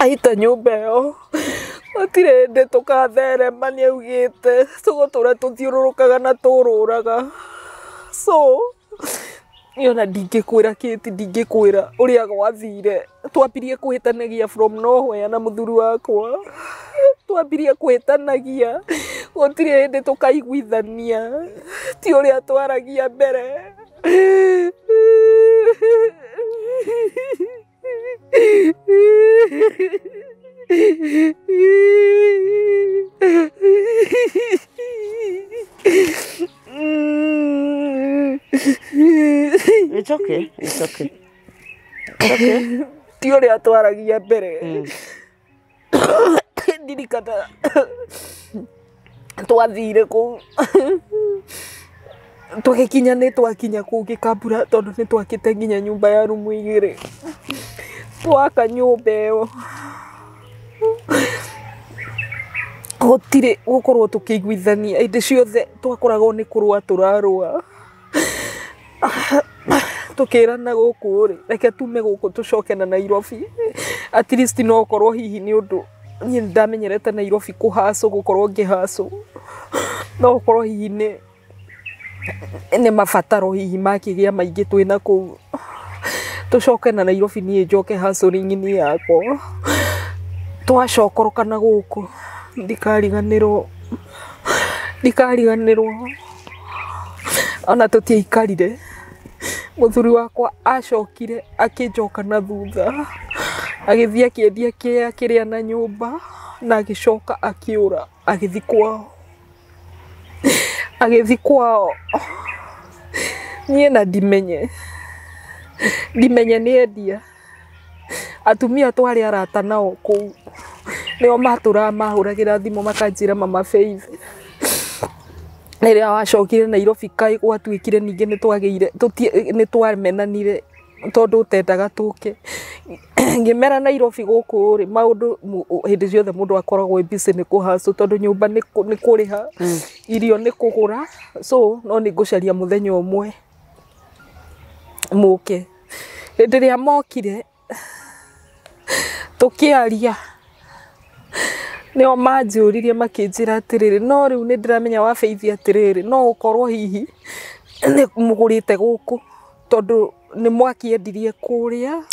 aita nyumba ĩyo gutire ndi tukatherema ni augite tugutura tuthiururukaga na tururaga so yona ndingikwira kiti ndingikwira uria gwathire twambirie kuhitanagia from nowhere na muthuri wakwa twambirie kuhitanagia gutire hindi tukaiguithania ti uria twaragia mbere It's okay. Ti uria twaragia mbere ndirikana twathire kuu twagikinya ni twakinya kuu gikambura tondu ni twakite nginya nyumba ya rumu igiri twaka nyumba ĩyo gutire gukorwo tukiguithania indi ciothe twakoragwo ni kurua turarua tukirana guku ri reke tume guku tucoke na Nairobi at least no korwo hihi ni undu ni ndamenyerete Nairobi kuhaso gukorwo ngihaso no korwo hihi ni mabataro hihi makigia maingi twina ku tucoke na Nairobi ni njoke haso ringini yakwa twacokorokana guku ndikariganirwo ona tutiaikarire muthuri wakwa acokire akinjoka na thutha agithia akiendia kiria na nyumba na agicoka akiura agithi kwao nie na ndimenye ni endia atumia twari arata nao kuu nio matura mahuragira thimu makanjira mama Faith niria wacokire Nairobi kai gwatuikire ninge ni twagire ni twamenanire tondu utendaga tuke ngimera Nairobi guku ri maundu hindi ciothe mundu akoragwo busy ni kuhaso tondu nyumba ni kuriha irio ni kugura so no ni ngucaria muthenya umwe muke hindi ria mokire tukiaria nio manjuririe makinjira atiriri no riu ni ndiramenya wa Faith atiriri no ukorwo hihi ni mugurite guku tondu ni mwakiendirie kuria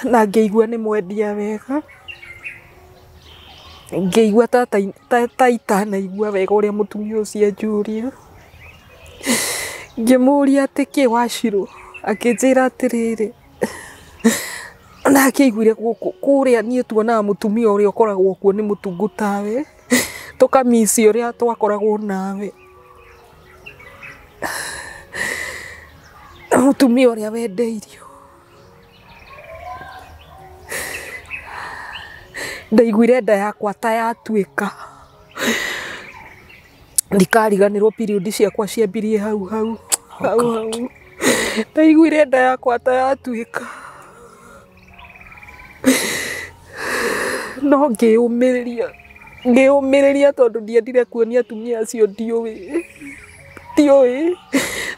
na ngeigua ni mwendia wega ngeigua ta itanaigua wega uria mutumia ucio anjuria ngimuria ati ki Wachirũ akinjira atiriri na akiguire guku kuria nie tuonaga mutumia uria ukoragwo kuo ni mutungu tawe tukamisi uria twakoragwo nawe mutumia uria wendeirio ndaiguire nda yakwa ta yatuĩka ndikariganĩrwo period ciakwa ciambirie hau ndaiguire nda yakwa ta yatuĩka no ngĩũmĩrĩria tondũ ndiendire kuonia atumia acio ndiũĩ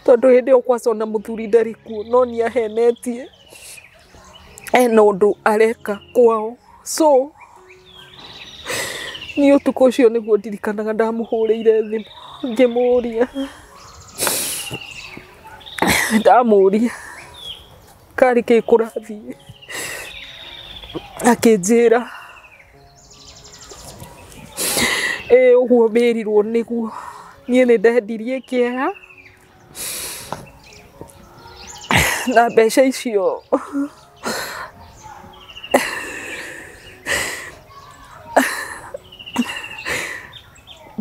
tondũ hĩndĩ ĩyo kwacona mũthuri ndarĩ kuo no nĩahenetie ena ũndũ areka kwao so niĩ ũtukũ ũcio nĩguo ndirikanaga ndamũhũrĩire thimũ ngĩmũũria ndamũũria karĩ kĩ kũrathiĩ akĩnjĩra ũguo wĩrirwo nĩguo niĩ nĩndendirie kĩeha na mbeca icio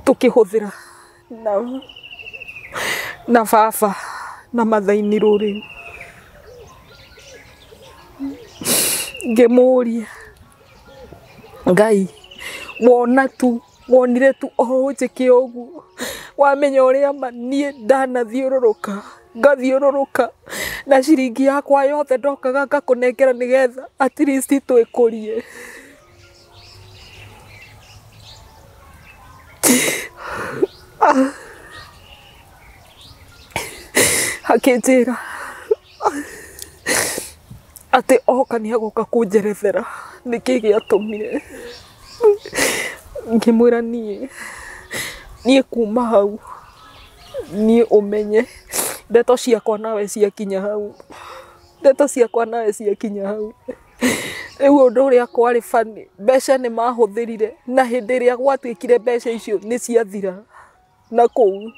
tukĩhũthĩra na baba na mathainĩ rũrĩu ngĩmũũria Ngai wonire tu njĩke ũguo wamenya ũrĩa ma niĩ ngathiũrũrũka na ciringi yakwa yothe ndokaga ngakũnengera nĩgetha at least twĩkũrie akĩnjĩra atĩ oka nĩagũka kũnjerethera nĩkĩ gĩatũmire ngĩmwĩra niĩ kuma hau niĩ ũmenye ndeto ciakwa nawe ciakinya hau rĩu ũndũ ũrĩa kwarĩ bani mbeca nĩ mahũthĩrire na hĩndĩ ĩrĩa gwatuĩkire mbeca icio nĩ ciathira na kũu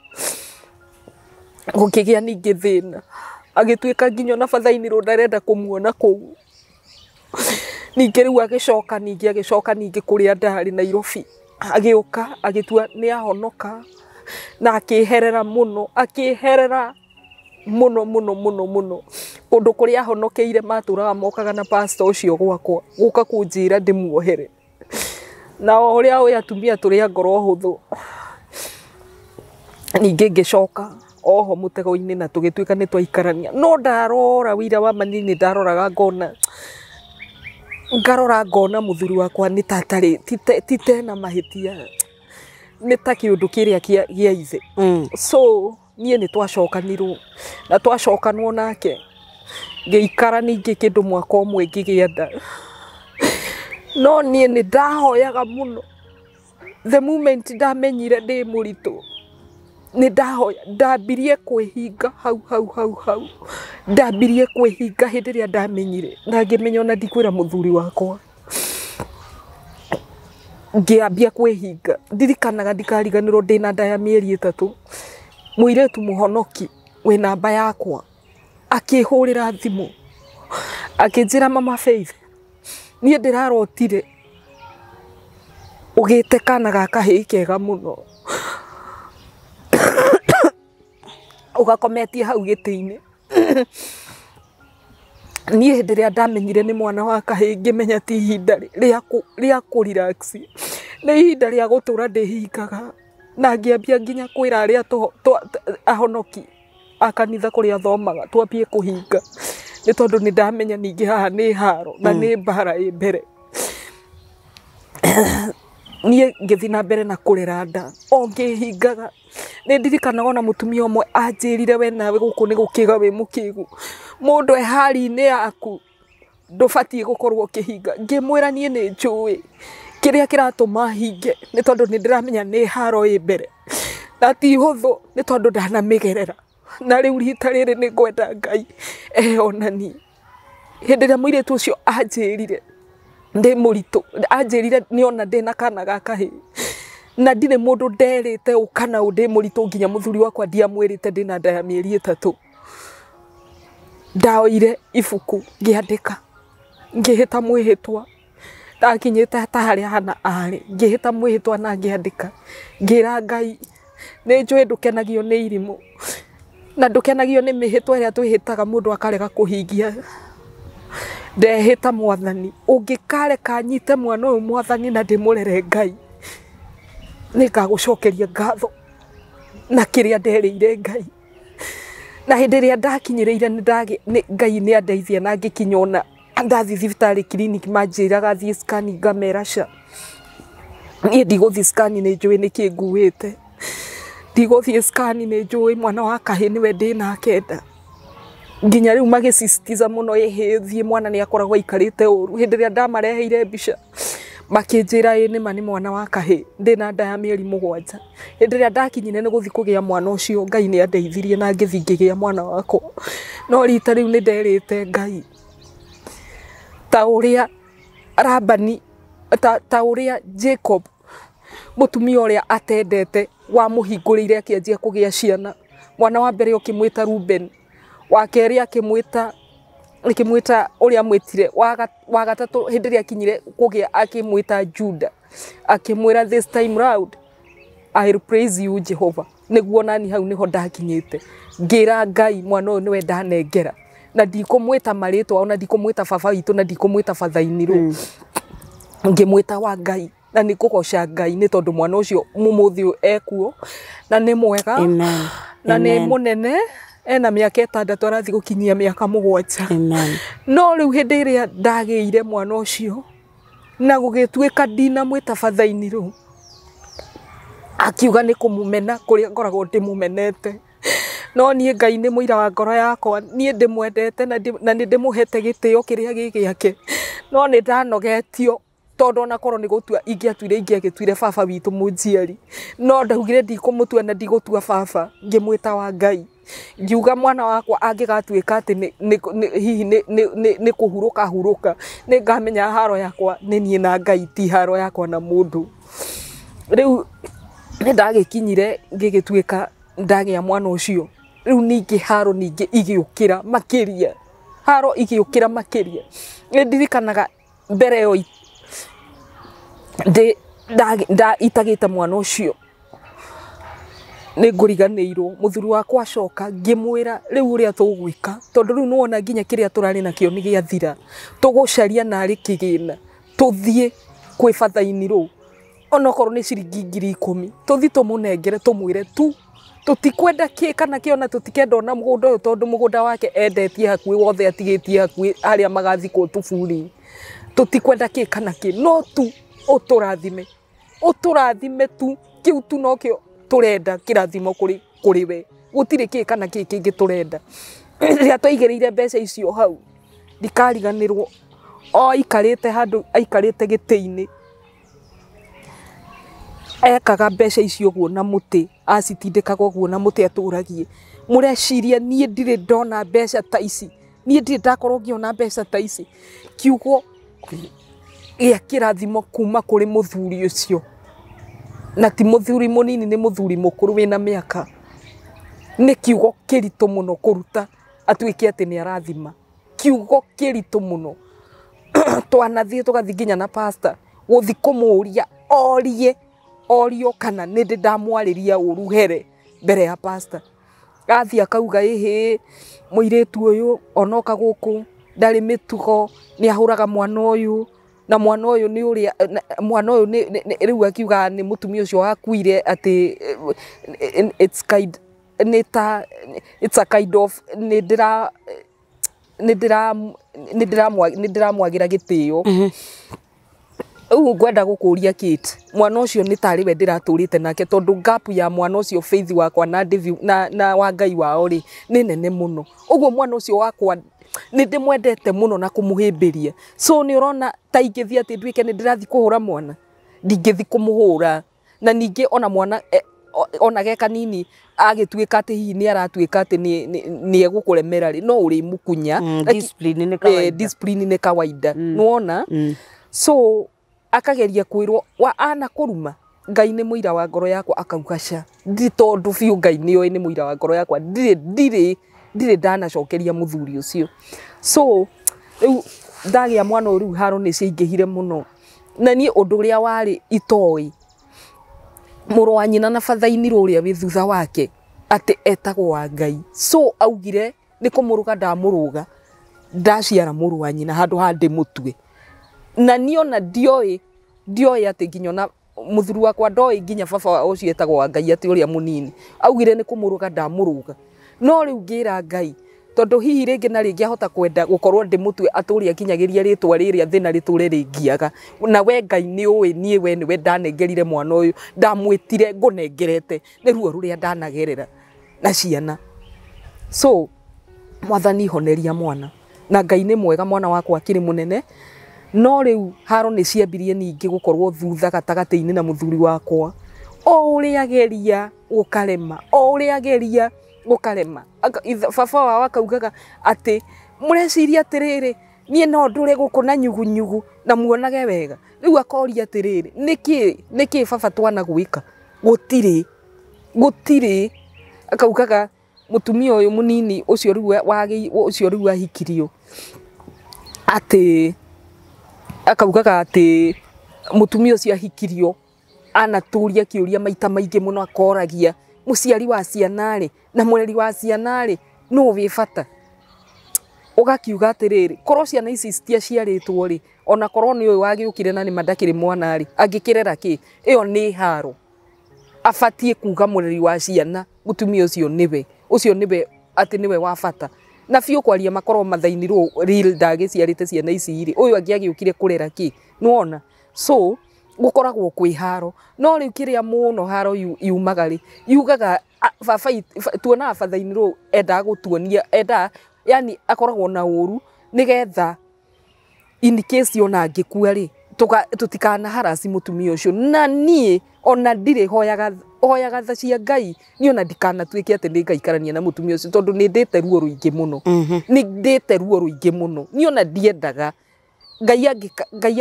gũkĩgĩa ningĩ thĩna agĩtuĩka nginya na bathainĩ rũu ndarenda kũmuona kũu ningĩ rĩu agĩcoka ningĩ kũrĩa ndarĩ Nairobi agĩũka agĩtua nĩ ahonoka na akĩherera mũno kũndũ kũrĩa ahonokeire matũraga mokaga na pastor ũcio gwakwa gũka kũnjĩra ndĩmuohere na ũrĩa ũyũ atumia tũrĩa ngoro hũthũ ningĩ ngĩcoka oho mũtego-inĩ na tũgĩtuĩka nĩ twaikarania no ndarora wĩra wa manini ndaroraga ngona mũthuri wakwa nĩ tatarĩ titena mahĩtia nĩ ta kĩũndũ kĩrĩa gĩa ithe so niĩ nĩ twacokanirwo na twacokanwo nake ngĩikara ningĩ kĩndũ mwaka ũmwe ngĩgĩa nda no niĩ nĩ ndahoyaga mũno the moment ndamenyire ndĩ mũritũ nĩ ndahoya ndambirie kwĩhinga hau ndambirie kwĩhinga hĩndĩ ĩrĩa ndamenyire na ngĩmenya ona ndikwĩra mũthuri wakwa ngĩambia kwĩhinga ndirikanaga ndikariganĩrwo ndĩna nda ya mĩeri 3 mũirĩtu mũhonoki wĩ namba yakwa akĩhũrĩra thimũ akĩnjĩra Mama Faith niĩ ndĩrarotire ũgĩte kana gaka hĩ kega mũno ugakometie hau gĩtĩ-inĩ niĩ hĩndĩ ĩrĩa ndamenyire nĩ mwana wa kahĩĩ ngĩmenya ti ihinda rĩa kũrelax nĩ ihinda rĩa gũtũra ndĩhingaga na ngĩambia nginya kwĩra arĩa ahonoki a kanitha kũrĩa thomaga twambie kũhinga nĩ tondũ nĩ ndamenya ningĩ haha nĩ haro na nĩ mbara ĩ mbere niĩ ngĩthiĩ na mbere na kũrera nda o ngĩhingaga nĩ ndirikanaga ona mũtumia ũmwe anjĩrire we nawe gũkũ nĩ gũkĩga wĩ mũkĩgu mũndũ e hali-inĩ yaku ndũbatiĩ gũkorwo ũkĩhinga ngĩmwĩra niĩ nĩ njũĩ kĩrĩa kĩratũma hinge nĩ tondũ nĩ ndĩramenya nĩ haro ĩ mbere na ti hũthũ nĩ tondũ ndanamĩgerera na rĩu rita rĩrĩ nĩ ngwenda Ngai ehonanie hĩndĩ ĩrĩa mũirĩtu ũcio anjĩrire ndĩ mũritũ anjĩrire nĩona ndĩna kana gaka hĩ na ndirĩ mũndũ nderĩte ũkana ndĩ mũritũ nginya mũthuri wakwa ndiamwĩrĩte ndĩna nda ya mĩeri 3 ndaoire ibuku ngĩandĩka ngĩhĩta mwĩhĩtwa ndakinyĩte ta harĩa hana arĩ ngĩhĩta mwĩhĩtwa na ngĩandĩka ngĩra Ngai nĩ njũĩ ndũkenagio nĩ irimũ na ndukenagio nĩ mĩhĩtwa ĩrĩa twĩhĩtaga mũndũ akarega kũhingia. Ndehĩta Mwathani, ũngĩkareka nyite mwana ũyũ Mwathani na ndĩmũrere Ngai, nĩngagũcokeria ngatho na kĩrĩa nderĩire Ngai. Na hĩndĩ ĩrĩa ndakinyĩrĩire Ngai nĩ andeithia na ngĩkinya ona ndathi thibitarĩ clinic manjĩraga thiĩ scan ngamera ca. Niĩ ndigũthiĩ scan nĩ njũĩ nĩkĩ nguĩte. Ndigũthiĩ scan nĩ njũĩ mwana wa kahĩ nĩwe ndĩnake nda. Nginya rĩu magĩsisitiza mũno thiĩ mwana nĩ akoragwo aikarĩte ũru. Hĩndĩ ĩrĩa ndamareheire mbica makĩnjĩra nĩ ma nĩ mwana wa kahĩ ndĩna nda ya mĩeri 7. Hĩndĩ ĩrĩa ndakinyire nĩ gũthiĩ kũgĩa mwana ũcio Ngai nĩ andeithirie na ngĩthiĩ ngĩgĩa mwana wakwa. No rita rĩu nĩ nderĩte Ngai ta ũrĩa Labani ta ũrĩa Jacob mũtumia ũrĩa atendete wa mũhingũrĩire akĩanjia kũgĩa ciana. Mwana wa mbere ũkĩmwĩta Ruben, wa kerĩ akĩmwĩta ũrĩa mwĩtire, wa gatatũ hĩndĩ ĩrĩa akinyire kũgĩa akĩmwĩta Juda, akĩmwĩra this time round I will praise you Jehovah. Nĩguo nani hau nĩho ndakinyĩte ngĩra Ngai mwana ũyũ nĩwe ndanengera, na ndikũmwĩta marĩtwa ona ndikũmwĩta baba witũ na ndikũmwĩta fathainirũ, ngĩmwĩta wa Ngai na nĩ kũgoca Ngai nĩ tondũ mwana ũcio mũmũthĩ ũyũ ekuo na nĩ mwega na nĩ mũnene ena mĩaka 6 arathiĩ gũkinyia mĩaka 7. No rĩu hĩndĩ ĩrĩa ndagĩire mwana ũcio na gũgĩtuĩka ndinamwĩta fathainirũ, akiuga nĩ kũmũmena kũrĩa ngoragwo ndĩmũmenete. No niĩ Ngai nĩ mũira wa ngoro yakwa, niĩ ndĩmwendete na nĩ ndĩmũhete gĩtĩo kĩrĩa gĩgĩake. No nĩ ndanogetio tondũ ona korwo nĩ gũtua ingĩagĩtuire baba witũ mũnjiari, no ndaugire ndikũmũtua na ndigũtua baba, ngĩmwĩta wa Ngai. Ngiuga mwana wakwa angĩgatuĩka atĩ hihi nĩ kũhurũka hurũka, nĩ ngamenya haro yakwa nĩ niĩ na Ngai, ti haro yakwa na mũndũ. Rĩu nĩ ndagĩkinyire ngĩgĩtuĩka ndagĩa mwana ũcio. Rĩu ningĩ haro ningĩ igĩũkĩra makĩria, haro igĩũkĩra makĩria. Nĩ ndirikanaga mbere ĩyo itagĩte mwana ũcio nĩ ngũriganĩirwo, mũthuri wakwa acoka ngĩmwĩra rĩu ũrĩa tũgwĩka, tondũ rĩu nĩwona nginya kĩrĩa tũrarĩ nakĩo nĩ gĩathira, tũgũcaria narĩ kĩgĩna tũthiĩ kwĩ fathainirũ onokorwo nĩ ciringi 10,000 tũthiĩ tũmũnengere tũmwĩre tu tũtikwenda kĩ kana kĩ, ona tũtikenda ona mũgũnda ũyũ tondũ mũgũnda wake endetie hakuhĩ wothe atigĩtie hakuhĩ arĩa magathikwo tuburi, tũtikwenda kĩ kana kĩ, no tu ũtũrathime tu, kĩu tu nokĩo tũrenda kĩrathimo kũrĩ we, gũtirĩ kĩ kana kĩ kĩngĩ tũrenda. Rĩrĩa twaigĩrĩire mbeca icio hau ndikariganĩrwo, aikarĩte handũ, aikarĩte gĩtĩ-inĩ ekaga mbeca icio ũguo na mũtĩ, acitindĩkaga ũguo na mũtĩ atũragie. Mũreciria niĩ ndirĩ ndona mbeca ta ici, niĩ ndirĩ ndakorwo ngĩona mbeca ta ici. Kiugo gĩa kĩrathimo kuma kũrĩ mũthuri ũcio, na ti mũthuri mũnini, nĩ mũthuri mũkũrũ wĩna mĩaka. Nĩ kiugo kĩritũ mũno kũruta atuĩke atĩ nĩ arathima, kiugo kĩritũ mũno. Twanathiĩ tũgathiĩ nginya na pastor gũthiĩ kũmũria orio kana nĩ ndĩ ndamwarĩria ũru here mbere ya pastor. Athiĩ akauga mũirĩtu ũyũ onoka gũkũ ndarĩ mĩtugo, nĩ ahũraga mwana ũyũ, na mwana ũyũ nĩ ũrĩa rĩu akiuga nĩ mũtumia ũcio wakuire atĩ it's a kind of nĩ ndĩramwagira gĩtĩo. Rĩu ngwenda gũkũria Kate, mwana ũcio nĩ tarĩ we ndĩratũrĩte nake, tondũ gap ya mwana ũcio faith wakwa na wa Ngai wao rĩ nĩ nene mũno. Ũguo mwana ũcio wakwa nĩ ndĩmwendete mũno na kũmũhĩmbĩria. So nĩ ũrona ta ingĩthiĩ atĩ nduĩke nĩ ndĩrathiĩ kũhũra mwana, ndingĩthiĩ kũmũhũra. Na ningĩ ona mwana ona ge kanini agĩtuĩka atĩ hihi nĩ aratuĩka atĩ nĩ egũkũremera rĩ, no ũrĩ mũkunya. Discipline nĩ kawaida, nĩwona. So akageria kwĩrwo ana kũruma, Ngai nĩ mũira wa ngoro yakwa, akauga ca ndi tondũ biũ Ngai nĩoĩ nĩ mũira wa ngoro yakwa, ndirĩ ndanacokeria mũthuri ũcio. So rĩu ndagĩa mwana ũyũ, haro nĩ ciaingĩhire mũno, na niĩ ũndũ ũrĩa warĩ itoĩ, mũrũ wa nyina na fathainirũ ũrĩa wĩ thutha wake ati etagwo wa Ngai. So augire ni kumuruga ndamuruga ndaciara muru wa nyina handu handi mutwe. Na niona ndioi ati nginya na muthuri wakwa ndoi nginya baba ucio etagwo wa Ngai ati uria munini. Augire ni kumuruga ndamuruga. No riu ngira Ngai tondu hihi ringi na ringi ahota kwenda gukorwo ndi mutwe aturi akinyagiria ritwa riria thina riture ringiaga na we Ngai ni uwi nie we niwe ndanengerire mwana uyu ndamwitire ngunengerete ni ruo ruria ndanagerera na ciana. So mwathani honeria mwana na Ngai ni mwega mwana wakwa akiri munene. No riu haro ni ciambirie ningi gukorwo thutha gatagati-ini na muthuri wakwa o uria ageria gukarema o uria ageria gukarema. Baba wao akaugaga ati mureciria atiriri nie no ndure guku na nyugunyugu na muonage wega. Riu akoria atiriri niki baba twana gwika gutiri. Akaugaga mutumia uyu munini ucio riu ahikirio ati akaugaga ati mutumia ucio ahikirio anaturia kiuria maita maingi muno akoragia muciari wa ciana ri na mureri wa ciana ri no wi bata. Ugakiuga atiriri korwo ciana ici citia ciaritwo ri ona korwo ni uyu wagiukire na ni mandakiri mwana ri angikirera ki iyo ni haro afatie kuga mureri wa ciana mutumia ucio niwe ati niwe wa bata na fiu kwaria makorwo mathainirwo real ndagiciarite ciana ici ri uyu angiagiukire kurera ki nuona. So gukoragwo kwi haro no riu kiria muno haro yumagari yugaga baba tuona bathainirwo enda gutuonia enda yani akoragwo na uru nigetha in case yona ngikua ri tutikana harasi mutumia ucio. Na nie ona ndire hoyaga tha cia Ngai ni ona ndikana twike ati ndi ngaikarania na mutumia ucio tondu ni ndite ruo ruingi muno ni ndite ruo ruingi muno ni ona ndiendaga Ngai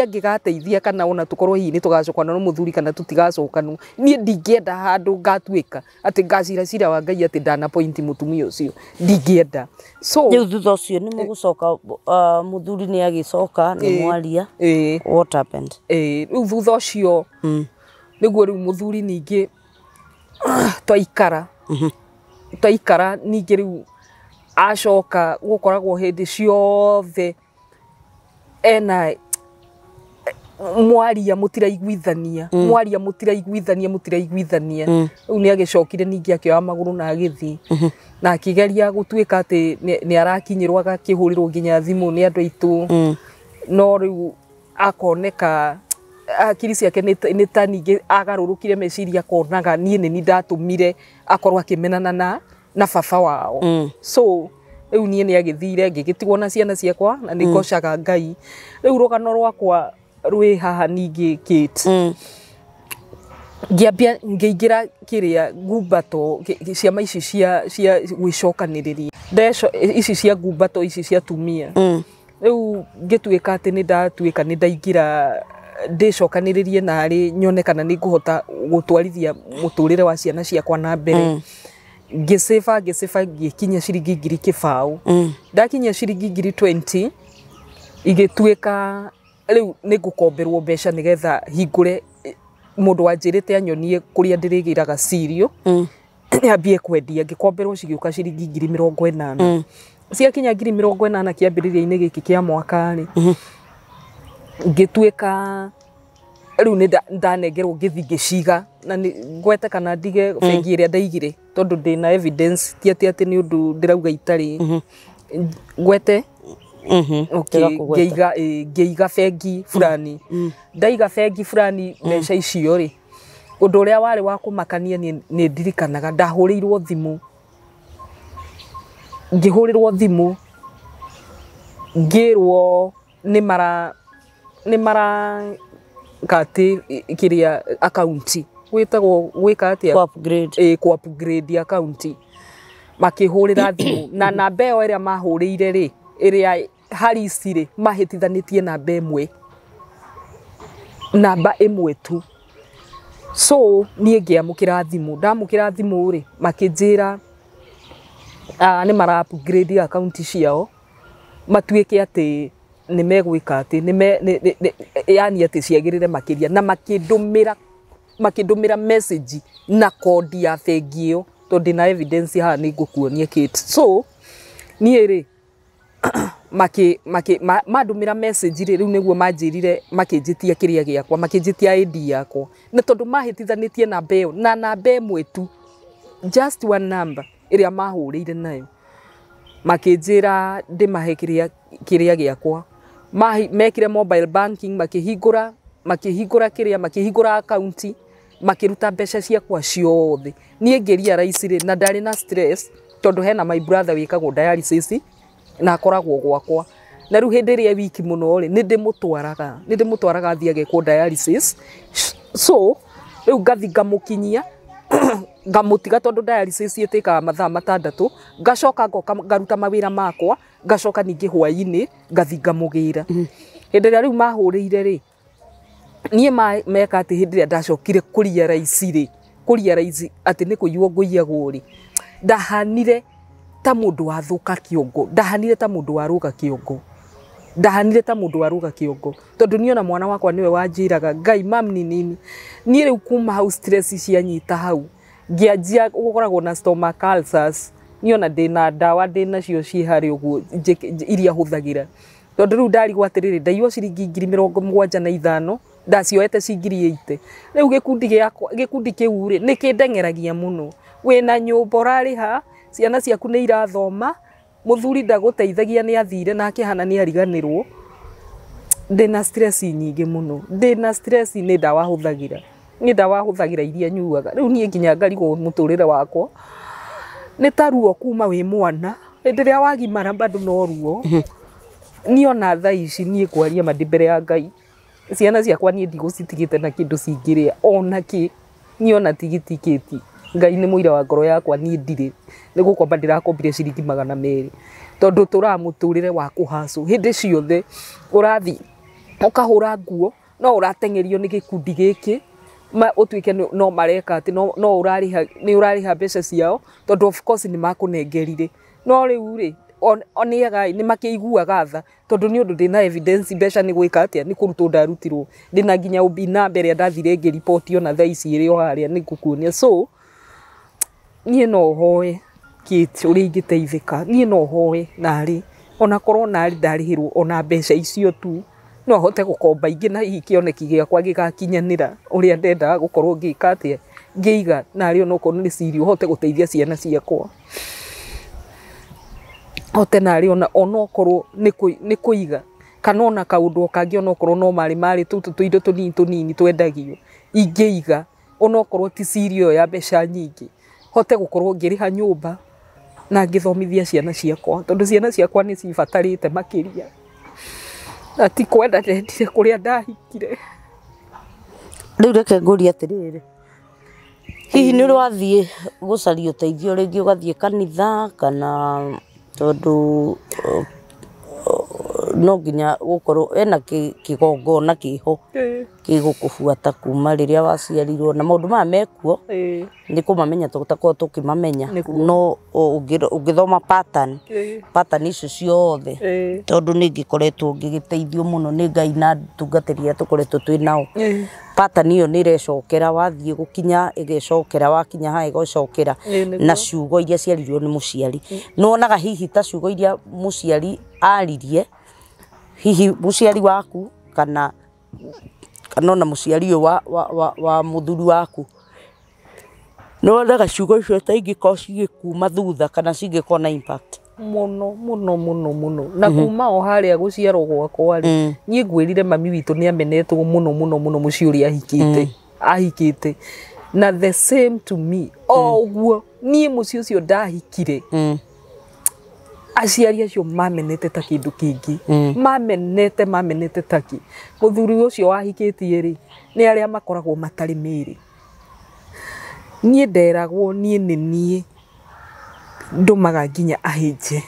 angigateithia kana ona tukorwo hihi ni tugacokana no muthuri kana tutigacokana ni ndingienda handu ngatwika ati ngacira wa Ngai ati ndana point mutumia ucio ndingienda. So riu thutha ucio ni mugucoka muthuri ni agicoka ni mwaria what happened riu thutha ucio niguo riu muthuri ningi twaikara ningi riu acoka gukoragwo hindi ciothe ena mwaria mutiraiguithania riu ni agicokire ningi akioya maguru na agithii na akigeria gutwika ati ni arakinyirwo agakihurirwo nginya thimu ni andu aitu no riu akoneka akiri ciake ni ta ningi agarurukire meciria akonaga nie ni ndatumire akorwo akimenana na baba wao. So riu nie ni agithire ngigitigwo na ciana ciakwa na ni ngocaga Ngai. Riu rugano rwakwa rwi haha ningi Kate ngiambia ngiingira kiria ngumbato ciama ici cia gwicokaniriria ndeco ici cia ngumbato ici cia tumia. Riu ngitwika ati ni ndaingira ndicokaniririe nari nyone kana ni nguhota gutwarithia muturire wa ciana ciakwa na mbere. Ngiseva gikinya ciringi ngiri kibao ndakinya ciringi ngiri 20 igitwika riu ni ngukomberwo mbeca nigetha hingure mundu wanjirite anyonie kuria ndirigiraga sirio ambie kwendia ngikomberwo cigiuka ciringi ngiri 80 ciakinya ngiri 80 kiambiriria-ini giki kia mwaka ri ngitwika riu ni ndanengerwo ngithi ngiciga na ngwete kana ndige bengi iria ndaigire tondu ndina evidence ti ati ni undu ndirauga itari ngwete ngeiga bengi fulani ndaiga bengi fulani mbeca icio ri undu uria wari wa kumakania ni ndirikanaga ndahurirwo thimu ngirwo ni mara kati kiria account gwitagwo gwika atia ku upgrade account makihurira thimu na namba io iria mahurire ri iria harisi ri mahitithanitie namba imwe tu. So nie ngiamukira thimu ndamukira thimu ri makinjira ni mara upgrade account ciao matwike ati ni megwika ati yani ati ciagirire makiria na makindumira message na code ya bengi io to ndina evidence ha ni ngukuonie kit so nie ri mandumira message ri riu niguo manjirire makinjitia kiria giakwa makinjitia ID yakwa ni tondu mahitithanitie na mbeo na namba imwe tu just one number iria mahurire nayo makinjira ndimahe kiria giakwa mekire mobile banking makihingura kiria makihingura account makiruta mbeca ciakwa ciothe nie ngeria raicire na ndari na stress tondu hena my brother wikagwo dialysis na akoragwo gwakwa na riu hindi ria wiki muno ri ndimutwaraga thiage ku dialysis so riu ngathi ngamukinyia ngamutiga tondu dialysis itikaga mathaa 6 ngacoka ngaruta mawira makwa ngacoka ningi hwaini ngathi ngamugira hindi ria riu mahurire ri nie meka ati hindi ria ndacokire kuria raisi ati ni kuyuo nguiyagwo ri ndahanire ta mundu wathuka kiongo ndahanire ta mundu waruga kiongo tondu niona mwana wakwa niwe wanjiraga ngai mam ni nini nie riu kuma hau stress cianyita hau ngianjia gukoragwo na stomach ulcers niona ndina ndawa ndinacio ci hari uguo iria huthagira tondu riu ndarigwo atiriri ndaiywo ciringi 75,000 ndacioete cingiri 80 riu gikundi kiu ri nikindengeragia muno wina nyumba urariha ciana ciaku ni irathoma muthuri ndaguteithagia ni athire nake hana ni ariganirwo ndina stress nyingi muno ndina stress ni ndawa huthagira iria nyuaga riu nie nginya ngarigo muturire wakwa ni taruo kuma wi mwana ndiria wagimara bado no ruo niona thaa ici nie kwaria madimbere ya Ngai ciana ciakwa nie ndigucitigite na kindu cingiria ona ki niona tigitikiti Ngai ni muira wa ngoro yakwa nie ndire nigukomba ndirakombire ciringi 200 tondu turamuturire wa kuhacu hindi ciothe urathi ukahura nguo no uratengerio ni gikundi giki utwike no mareka ati no urariha mbeca ciao tondu of course ni makunengerire no riu ri oniaga ni makiiguaga tha tondu ni undu ndina evidence mbeca ni gwika atia ni kurutwo ndarutirwo ndina nginya ubina mbere ndathire ngi report ona thaa ici iri o haria ni kukuonia so nie no hoe kit uri ingiteithika nie no hoe nari ona korwo nari ndarihirwo ona mbeca icio tu no hote gukomba ingi na ikioneki giakwa gigakinyanira uria ndenda gukorwo ngika atia ngiiga nari ona korwo ni siri hote guteithia ciana ciakwa hote nari ona okorwo ni kuiga kana ona kaundu kangi ona okorwo no mari tuindo tunini twendagio ingiiga ona okorwo ti siri ya mbeca nyingi hote gukorwo ngiriha nyumba na ngithomithia ciana ciakwa tondu ciana ciakwa ni cibatarite makiria ati kwenda ndendire kuria ndahikire riu reke nguria atiriri hihi ni urathie gucaria uteithio ringi ugathie kanitha kana tondu no nginya gukorwo ena kigongona kiho gigukubuata kuma riria waciarirwo na maundu maya mekuo ni kumamenya tutakorwo tukimamenya no ungithoma pattern icio ciothe tondu ningikoretwo ngigiteithio muno ni Ngai na tungatiria tukoretwo twinao pattern iyo ni irecokera wathie gukinya igecokera wakinya ha igocokera na ciugo iria ciarirwo ni muciari no onaga hihi ta ciugo iria muciari aririe hihi muciari waku kana ona muciari wa muthuri waku no ndaga ciugo icio ta ingiko cigikuma thutha kana cingiko na impact muno na kuma o haria guciarwo gwakwa ri nie ngwirire mami witu ni amenetwo muno muciuri ahikite na the same to me oguo nie muci ucio ndahikire aciari acio mamenete ta kindu kingi mamenete taki muthuri ucio wahikitie ri ni aria makoragwo matari miri nie nderagwo nie ndumaga nginya ahinje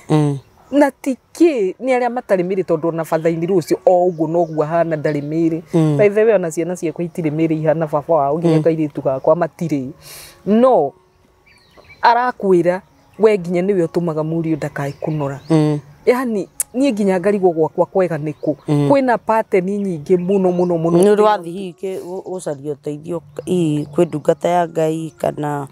na tiki ni aria matari miri tondu na fathaini rucio o uguo noguo hana ndari miri by the way ona ciana ciakwa itire miri ihana baba wao nginya kairitu gakwa matire no arakwira we nginya niwe utumaga muri ndakai kunora yani nie nginya ngarigwo gwakwa kwega niku kwina pattern nyingi muno ni urathi hike ucaria uteithio kwi ndungata ya Ngai kana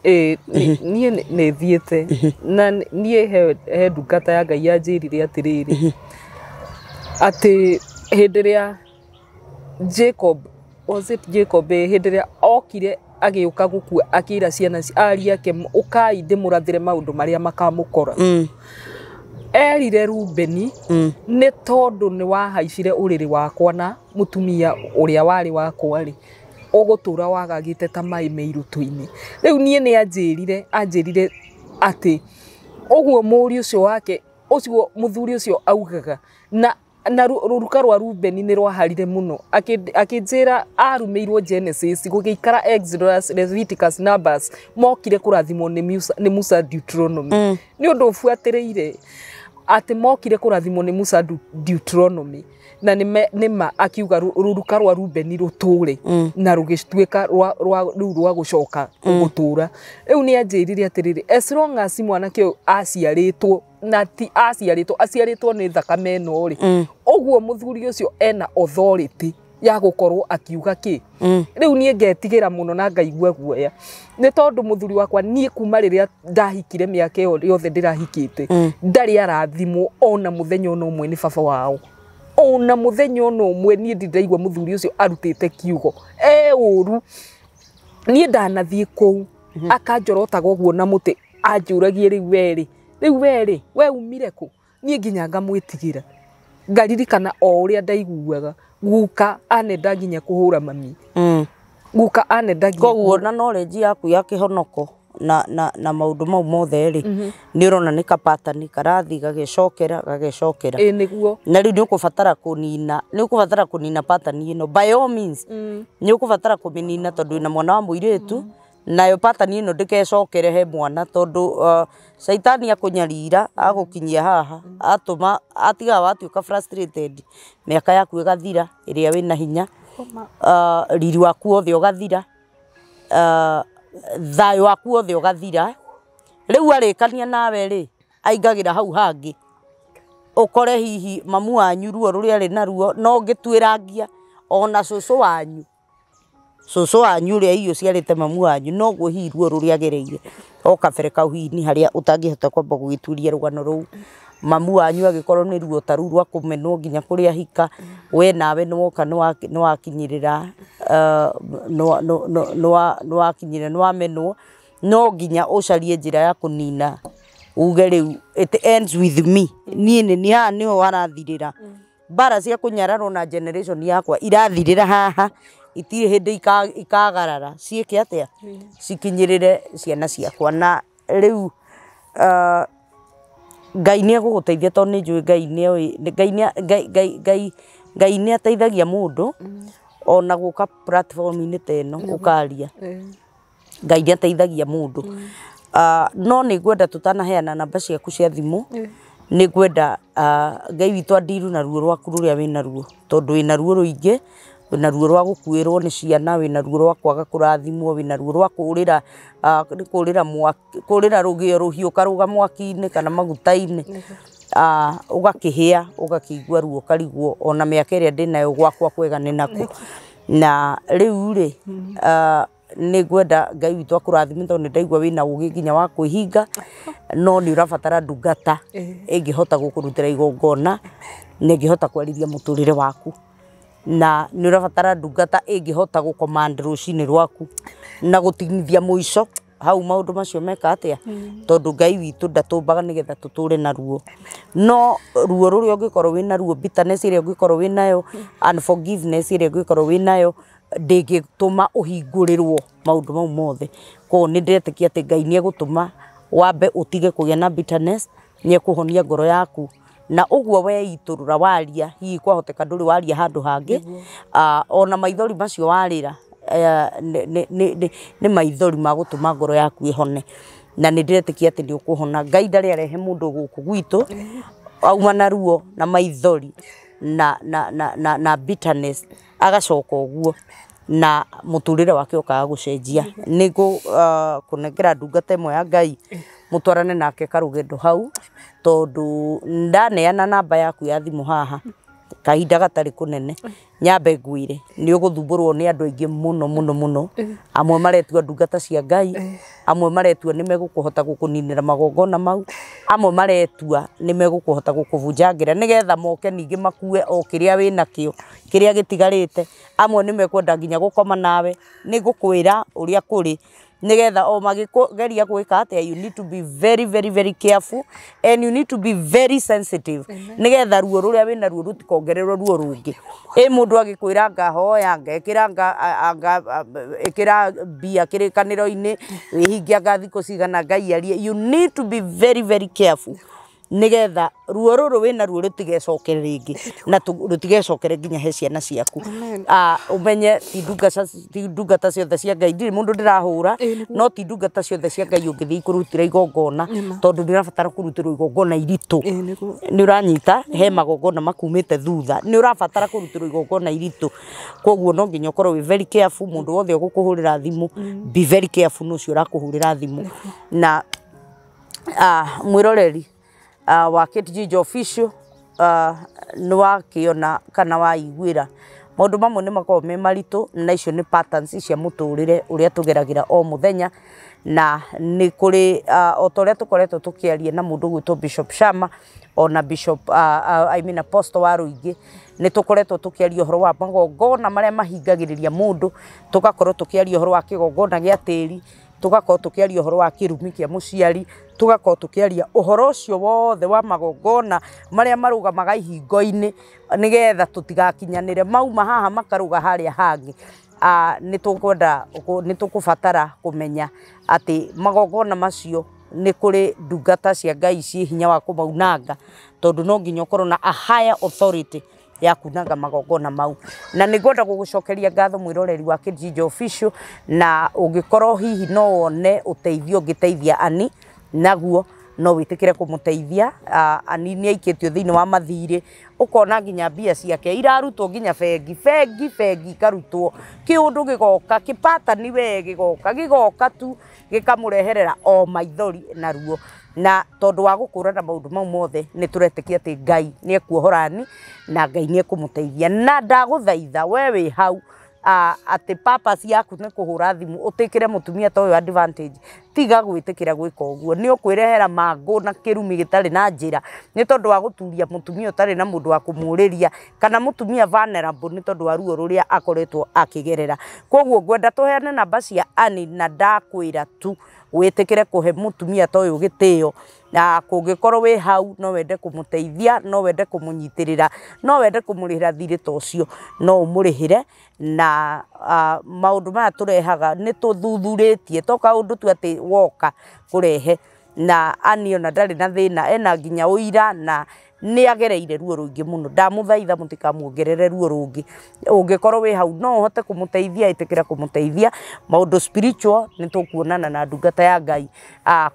niĩ nĩ thiĩte na niĩ he ndungata ya Ngai yanjĩrire atĩrĩrĩ atĩ hĩndĩ ĩrĩa Jacob hĩndĩ ĩrĩa okire agĩũka gũkua akĩra ciana aria ake ũkai ndĩmũrathĩre maũndũ marĩa makamũkora erire Rubeni nĩ tondũ nĩ wahaicire ũrĩrĩ wakwa na mũtumia ũrĩa warĩ wakwa rĩ ũgũtũra wagagĩte ta maĩ mĩirũtũ-inĩ rĩu niĩ nĩ anjĩrire atĩ ũguo mũriũ ũcio wake ũcio mũthuri ũcio augaga na ruruka rwa Rubeni nĩ rwaharire mũno akĩnjĩra arumĩirwo Genesis gũgĩikara Exodus, Leviticus, Numbers mokire kũrathimwo nĩ Musa Deuteronomy nĩ ũndũ ũbuatĩrĩire atĩ mokire kũrathimwo nĩ Musa Deuteronomy na nĩma akiuga ruruka rwa Rubeni rũtũre na rũgĩtuĩka rĩu rwa gũcoka gũtũra rĩu nĩ anjĩrire atĩrĩrĩ as long as mwanake ũyũ aciarĩtwo na ti aciarĩtwo nĩ thakame ĩno rĩ ũguo mũthuri ũcio ena authority ya gũkorwo akiuga kĩ rĩu niĩ ngetigĩra mũno na ngaigua guoya nĩ tondũ mũthuri wakwa niĩ kuma rĩrĩa ndahikire mĩaka ĩyo yothe ndĩrahikĩte ndarĩ arathimwo ona mũthenya ona ũmwe nĩ baba wao ona mũthenya ona ũmwe niĩ ndiraigua mũthuri ũcio arutĩte kiugo ũru niĩ ndanathiĩ kũu akanjorotaga ũguo na mũtĩ anjũragie rĩu werĩ we umire kũ niĩ nginya ngamwĩtigĩra ngaririkana o ũrĩa ndaiguaga guka anenda nginya kũhũra mami guka anenda nginya koguo na knowledge yaku ya kĩhonoko na maũndũ mau mothe rĩ nĩ ũrona nĩ kapatani karathi gagĩcokera nĩguo na rĩu nĩ ũkũbatara kũnina patani ĩno by all means nĩ ũkũbatara kũmĩnina tondũ wĩna mwana wa mũirĩtu nayo patani ĩno ndĩkecokere he mwana tondũ Saitani akũnyarira agũkinyia haha atũma atiga watuĩka frustrated mĩaka yaku ĩgathira ĩrĩa wĩna hinya riri waku wothe ũgathira thayũ waku wothe ũgathira rĩu arĩkania nawe rĩ aingagĩra hau hangĩ ũkore hihi mamu wanyu ruo rũrĩa arĩ naruo no ngĩtuĩrangia ona cũcũ wanyu ũrĩa irio ciarĩte mamu wanyu noguo hihi ruo rũrĩa agereire o kabere kau hihi nĩ harĩa ũtangĩhota kwamba gũgĩtuĩria rũgano rũu mamu wanyu agĩkorwo nĩ ruo ta rũu rwa kũmenwo nginya kũrĩa hika we nawe nĩwoka nĩwakinyĩrĩra nĩwamenwo no nginya ũcarie njĩra ya kũnina uge rĩu it ends with me niĩ haha nĩho harathirĩra mbara cia kũnyararwo na generation yakwa irathirĩra haha itirĩ hĩndĩ ikagarara ciĩke atĩa cikinyĩrĩre ciana ciakwa na rĩu Ngai nĩ egũgũteithia tondũ nĩ njũĩ Ngai nĩ ateithagia mũndũ ona gũka platform-inĩ ta ĩno ũkaria Ngai nĩ ateithagia mũndũ no nĩ ngwenda tũtanaheana namba ciaku cia thimũ nĩ ngwenda Ngai witũ andiru na ruo rwaku rũrĩa wĩna ruo tondũ wĩna ruo rũingĩ wĩna ruo rwa gũkuĩrwo nĩ ciana wĩna ruo rwa kwaga kũrathimwo wĩna ruo rwa kũrĩra rũgĩo rũhiũ karũga mwaki-inĩ kana maguta-inĩ ũgakĩhĩa ũgakĩigua ruo karigwo ona mĩaka ĩrĩa ndĩnayo gwakwa kwega nĩ naku na rĩu rĩ nĩ ngwenda Ngai witũ akũrathime tondũ nĩ ndaigua wĩna ũgĩ nginya wa kwĩhinga no nĩ ũrabatara ndungata ĩngĩhota gũkũrutĩra igongona na ĩngĩhota kwarĩria mũtũrĩre waku na nĩ ũrabatara ndungata ĩngĩhota gũcommand rũcinĩ rwaku na gũtinithia mũico hau maũndũ macio meka atĩa tondũ Ngai witũ ndatũmbaga nĩgetha tũtũre na ruo no ruo rũrĩa ũngĩkorwo wĩna ruo bitterness ĩrĩa ũngĩkorwo wĩnayo unforgiveness ĩrĩa ũngĩkorwo wĩnayo ndĩngĩtũma ũhingũrĩrwo maũndũ mau mothe koguo nĩ ndĩretĩkia atĩ Ngai nĩ egũtũma wambe ũtige kũgĩa na bitterness nĩ ekũhonia ngoro yaku na ũguo weitũrũra waria hihi kwahoteka ndũrĩ waria handũ hangĩ ona maithori macio warĩra nĩ maithori ma gũtũma ngoro yaku ĩhone na nĩ ndĩretĩkia atĩ nĩ ũkũhona Ngai ndarĩ arehe mũndũ gũkũ gwitũ auma na ruo na maithori na bitterness agacoka ũguo na mũtũrĩre wake ũkaga gũcenjia nĩ kũnengera ndungata ĩmwe ya Ngai mũtwarane nake karũgendo hau tondũ ndaneana namba yaku ya thimũ haha kahinda gatari kunene nyambe ngwire ni uguthumburwo ni andu aingi muno amwe maretua ndungata cia Ngai amwe maretua ni megukuhota gukuninira magongona mau amwe maretua ni megukuhota gukuvunjangira nigetha moke ningi makue o kiria wina kio kiria gitigarite amwe ni mekwenda nginya gukoma nawe ni gukwira uria kuri nigetha o magigeria gwika atia you need to be very careful and you need to be very sensitive nigetha ruo ruria wina ruo rutikongererwo ruo rungi mundu agikwira ngahoya ngekira ikira bia kirikaniro-ini wihingia ngathi kucigana Ngai arie you need to be very careful nigetha ruo ruru wina ruo rutigecokere ringi na rutigecokere nginya he ciana ciaku umenye ti ndungata ciothe cia Ngai ndiri mundu ndirahura no ti ndungata ciothe cia Ngai ungithii kurutira igongona tondu ndirabatara kurutirwo igongona iritu ni uranyita he magongona makumite thutha ni urabatara kurutirwo igongona iritu koguo no nginya ukorwo wi very careful mundu wothe ugukuhurira thimu be very careful nucio urakuhurira thimu na mwiroreri wa Kate Njijo Official ni wakiona kana waiguira maundu mamwe ni makorwo me maritu na icio ni patterns cia muturire uria tugeragira o muthenya na ni kuri o toria tukoretwo tukiaria na mundu gwitwo Bishop Shama ona Bishop Apostle wa Ruingi ni tukoretwo tukiaria horo wa magongona maria mahingagiriria mundu tugakorwo tukiaria horo wa kigongona gia tiri tugakorwo tukiaria horo wa kirumi kia muciari tugakorwo tukiaria uhoro ucio wothe wa magongona maria marugamaga ihingo-ini nigetha tutigakinyanire mauma haha makaruga haria hangi ni tukubatara kumenya ati magongona macio ni kuri ndungata cia Ngai ci hinya wa kumaunanga tondu no nginya ukorwo na a higher authority ya kunanga magongona mau na nigwenda gugucokeria ngatho mwiroreri wa Kate Njijo Official na ungikorwo hihi no wone uteithio ngiteithia ani naguo no witikire kumuteithia ani ni aikitio thiini wa mathiri ukona nginya mbia ciake irarutwo nginya bengi karutwo kiundu gigoka kipata ni we gigoka tu gikamureherera o maithori na ruo na tondu wa gukurana maundu mau mothe ni turetikia ati Ngai ni ekuohorani na Ngai ni ekumuteithia na ndaguthaitha we wi hau ati purpose yaku ni kuhura thimu utikire mutumia toyo advantage tiga gwitikira gwika uguo ni ukwirehera mangu na kirumi gitari na njira ni tondu wa guturia mutumia utari na mundu wa kumuriria kana mutumia vulnerable ni tondu wa ruo ruria akoretwo akigerera koguo ngwenda tuheane namba cia ani na ndakwira tu witikire kuhe mutumia toyo gitio na kungikorwo wi hau no wende kumuteithia no wende kumunyitirira no wende kumurihira thiri tocio no umurihire na maundu maya turehaga ni tuthuthuritie toka undu tu ati woka kurehe na ani ona ndari na thina ena nginya uira na ni agereire ruo rungi muno ndamuthaitha mutikamuongerere ruo rungi ungikorwo wi hau no uhote kumuteithia itikira kumuteithia maundu spiritual ni tukuonana na ndungata ya Ngai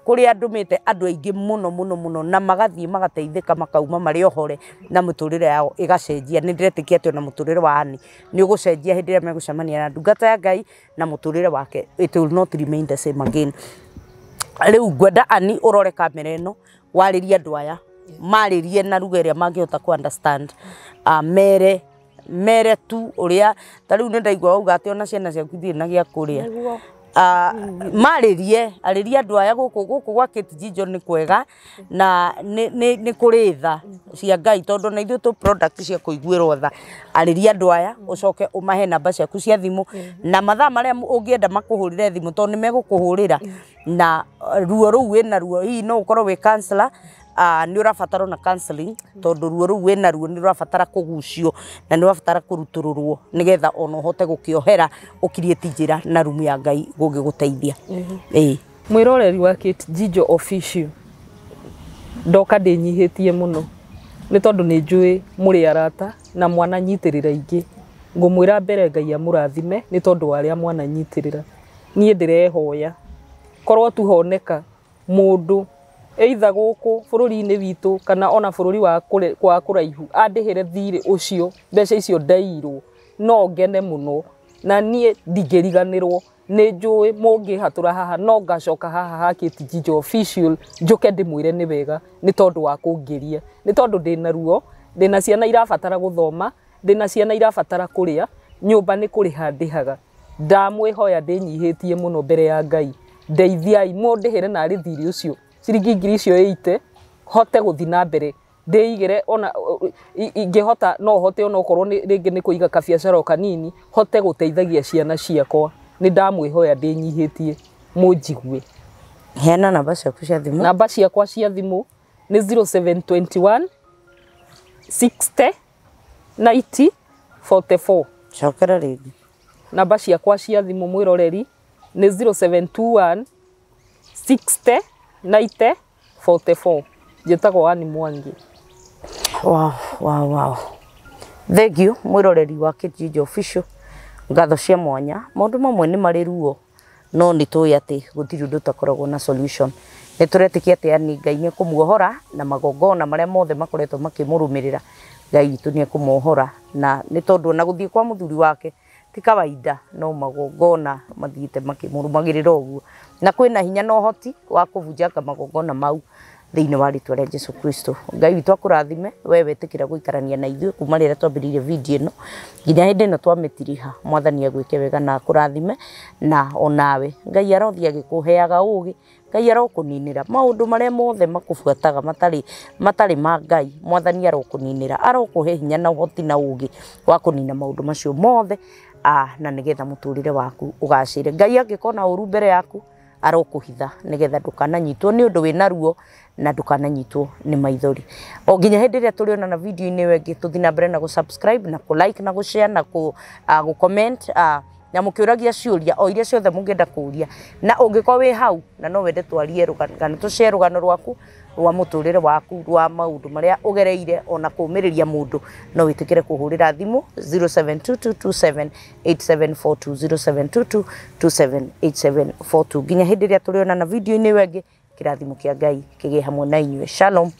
kuri andumite andu aingi muno na magathie magateithika makauma mari ohore na muturire yao igacenjia ni ndiretikia ati na muturire wa ani ni ugucenjia hindi ria megucemania na ndungata ya Ngai na muturire wake it will not remain the same again riu ngwenda ani urore kamera ino wariria andu aya maririe na ruga iria mangihota ku understand mere tu uria tariu ni ndaigua uga ati ona ciana ciaku thiri na gia kuria maririe andu aya guku gwa Kate Njijo ni kwega na ni kuritha cia Ngai tondu na ithu tu product cia kuiguirwo tha ariria andu aya ucoke umahe namba ciaku cia thimu na mathaa maria ungienda makuhurire thimu tondu ni megukuhurira na ruo ruu wina ruo hii no ukorwo wi counselor ni urabatara na counseling tondu ruo ruu wina ruo ni urabatara kugucio na ni urabatara kurutururwo nigetha ono hote gukiohera ukirieti njira na rumu ya Ngai gugiguteithia mwiroreri wa Kate Njijo Official ndoka ndinyihitie muno ni tondu ni njui muri arata na mwana nyitirira ingi ngumwira mbere Ngai amurathime ni tondu waria mwana nyitirira nie ndirehoya korwo tu honeka mundu either guku bururi-ini witu kana ona bururi wa kuraihu andihire thiri ucio mbeca icio ndairwo no ngene muno na nie ndingiriganirwo ni njui mungihatura haha no ngacoka haha ha Kate Njijo Official njuke ndimwire ni wega ni tondu wa kungiria ni tondu ndina ruo ndina ciana irabatara guthoma, ndina ciana irabatara kuria, nyumba ni kuriha ndihaga. Ndamwihoya ndinyihitie muno mbere ya Ngai. Ndeithiai mundihere na rithiri ucio. Ciringi ngiri icio 80 hote guthi na mbere. Ndeigire ona ingihota no hote ona okorwo ringi ni kuiga kabiacara kanini, hote guteithagia ciana ciakwa. Ni ndamwihoya ndinyihitie munjigue. Heana namba ciaku cia thimu. Namba ciakwa cia thimu ni 0721 60 90 44. Chokera rigi. Namba ciakwa cia thimu mwiroreri ni 0721 60 90 44. Njĩtagwo Ann Mwangi. Wow. Thank you mwiroreri wa Kijiji Official. Ngatho cia mwanya. Maundu mamwe ni mari ruo, no ni tũĩ atĩ gũtirĩ ũndũ ũtakoragwo na solution. Nĩ tũretĩkia atĩ ani Ngai nĩ kũmuohora na magongona marĩa mothe makoretwo makĩmũrũmĩrĩra. Ngai witũ nĩ kũmuohora, na nĩ tondũ ona gũthiĩ kwa mũthuri wake ti kawaida, no magongona mathiĩte makĩmũrũmagĩrĩra ũguo, na kwĩna hinya na ũhoti wa kũbunjanga magongona mau thĩinĩ wa rĩtwa rĩa Jesũ Kristo. Ngai witũ akũrathime, we wetĩkĩra gũikarania na ithuĩ kuma rĩrĩa twambĩrĩirie video ĩno nginya hĩndĩ ĩno twamĩtiriha. Mwathani agwĩke wega na akũrathime, na onawe Ngai arothi agĩkũheaga ũũgĩ, Ngai arokũninĩra maũndũ marĩa mothe makũbuataga matarĩ ma Ngai. Mwathani arokũninĩra, arokũhe hinya na ũhoti na ũũgĩ wa kũnina maũndũ macio mothe, na nĩgetha mũtũrĩre waku ũgacĩre. Ngai angĩkona ũru mbere yaku arokuhitha nigetha ndukananyitwo ni undu wina ruo na ndukananyitwo ni maithori. O nginya hindi ria turionana video ini wengi tuthi na mbere na go subscribe na ku like na go share na ku comment na mukiuragia ciuria o iria ciothe mungienda kuria, na ungikorwo wi hau na no wende twarie rugano tushare rugano rwaku rwa muturire waku rwa maundu maria ugereire ona kumiriria mundu, no witikire kuhurira thimu 0722278742 0722278742. Nginya hindi ria turionana video ini wengi, kirathimo kia Ngai kigie hamwe na inyue. Shalom.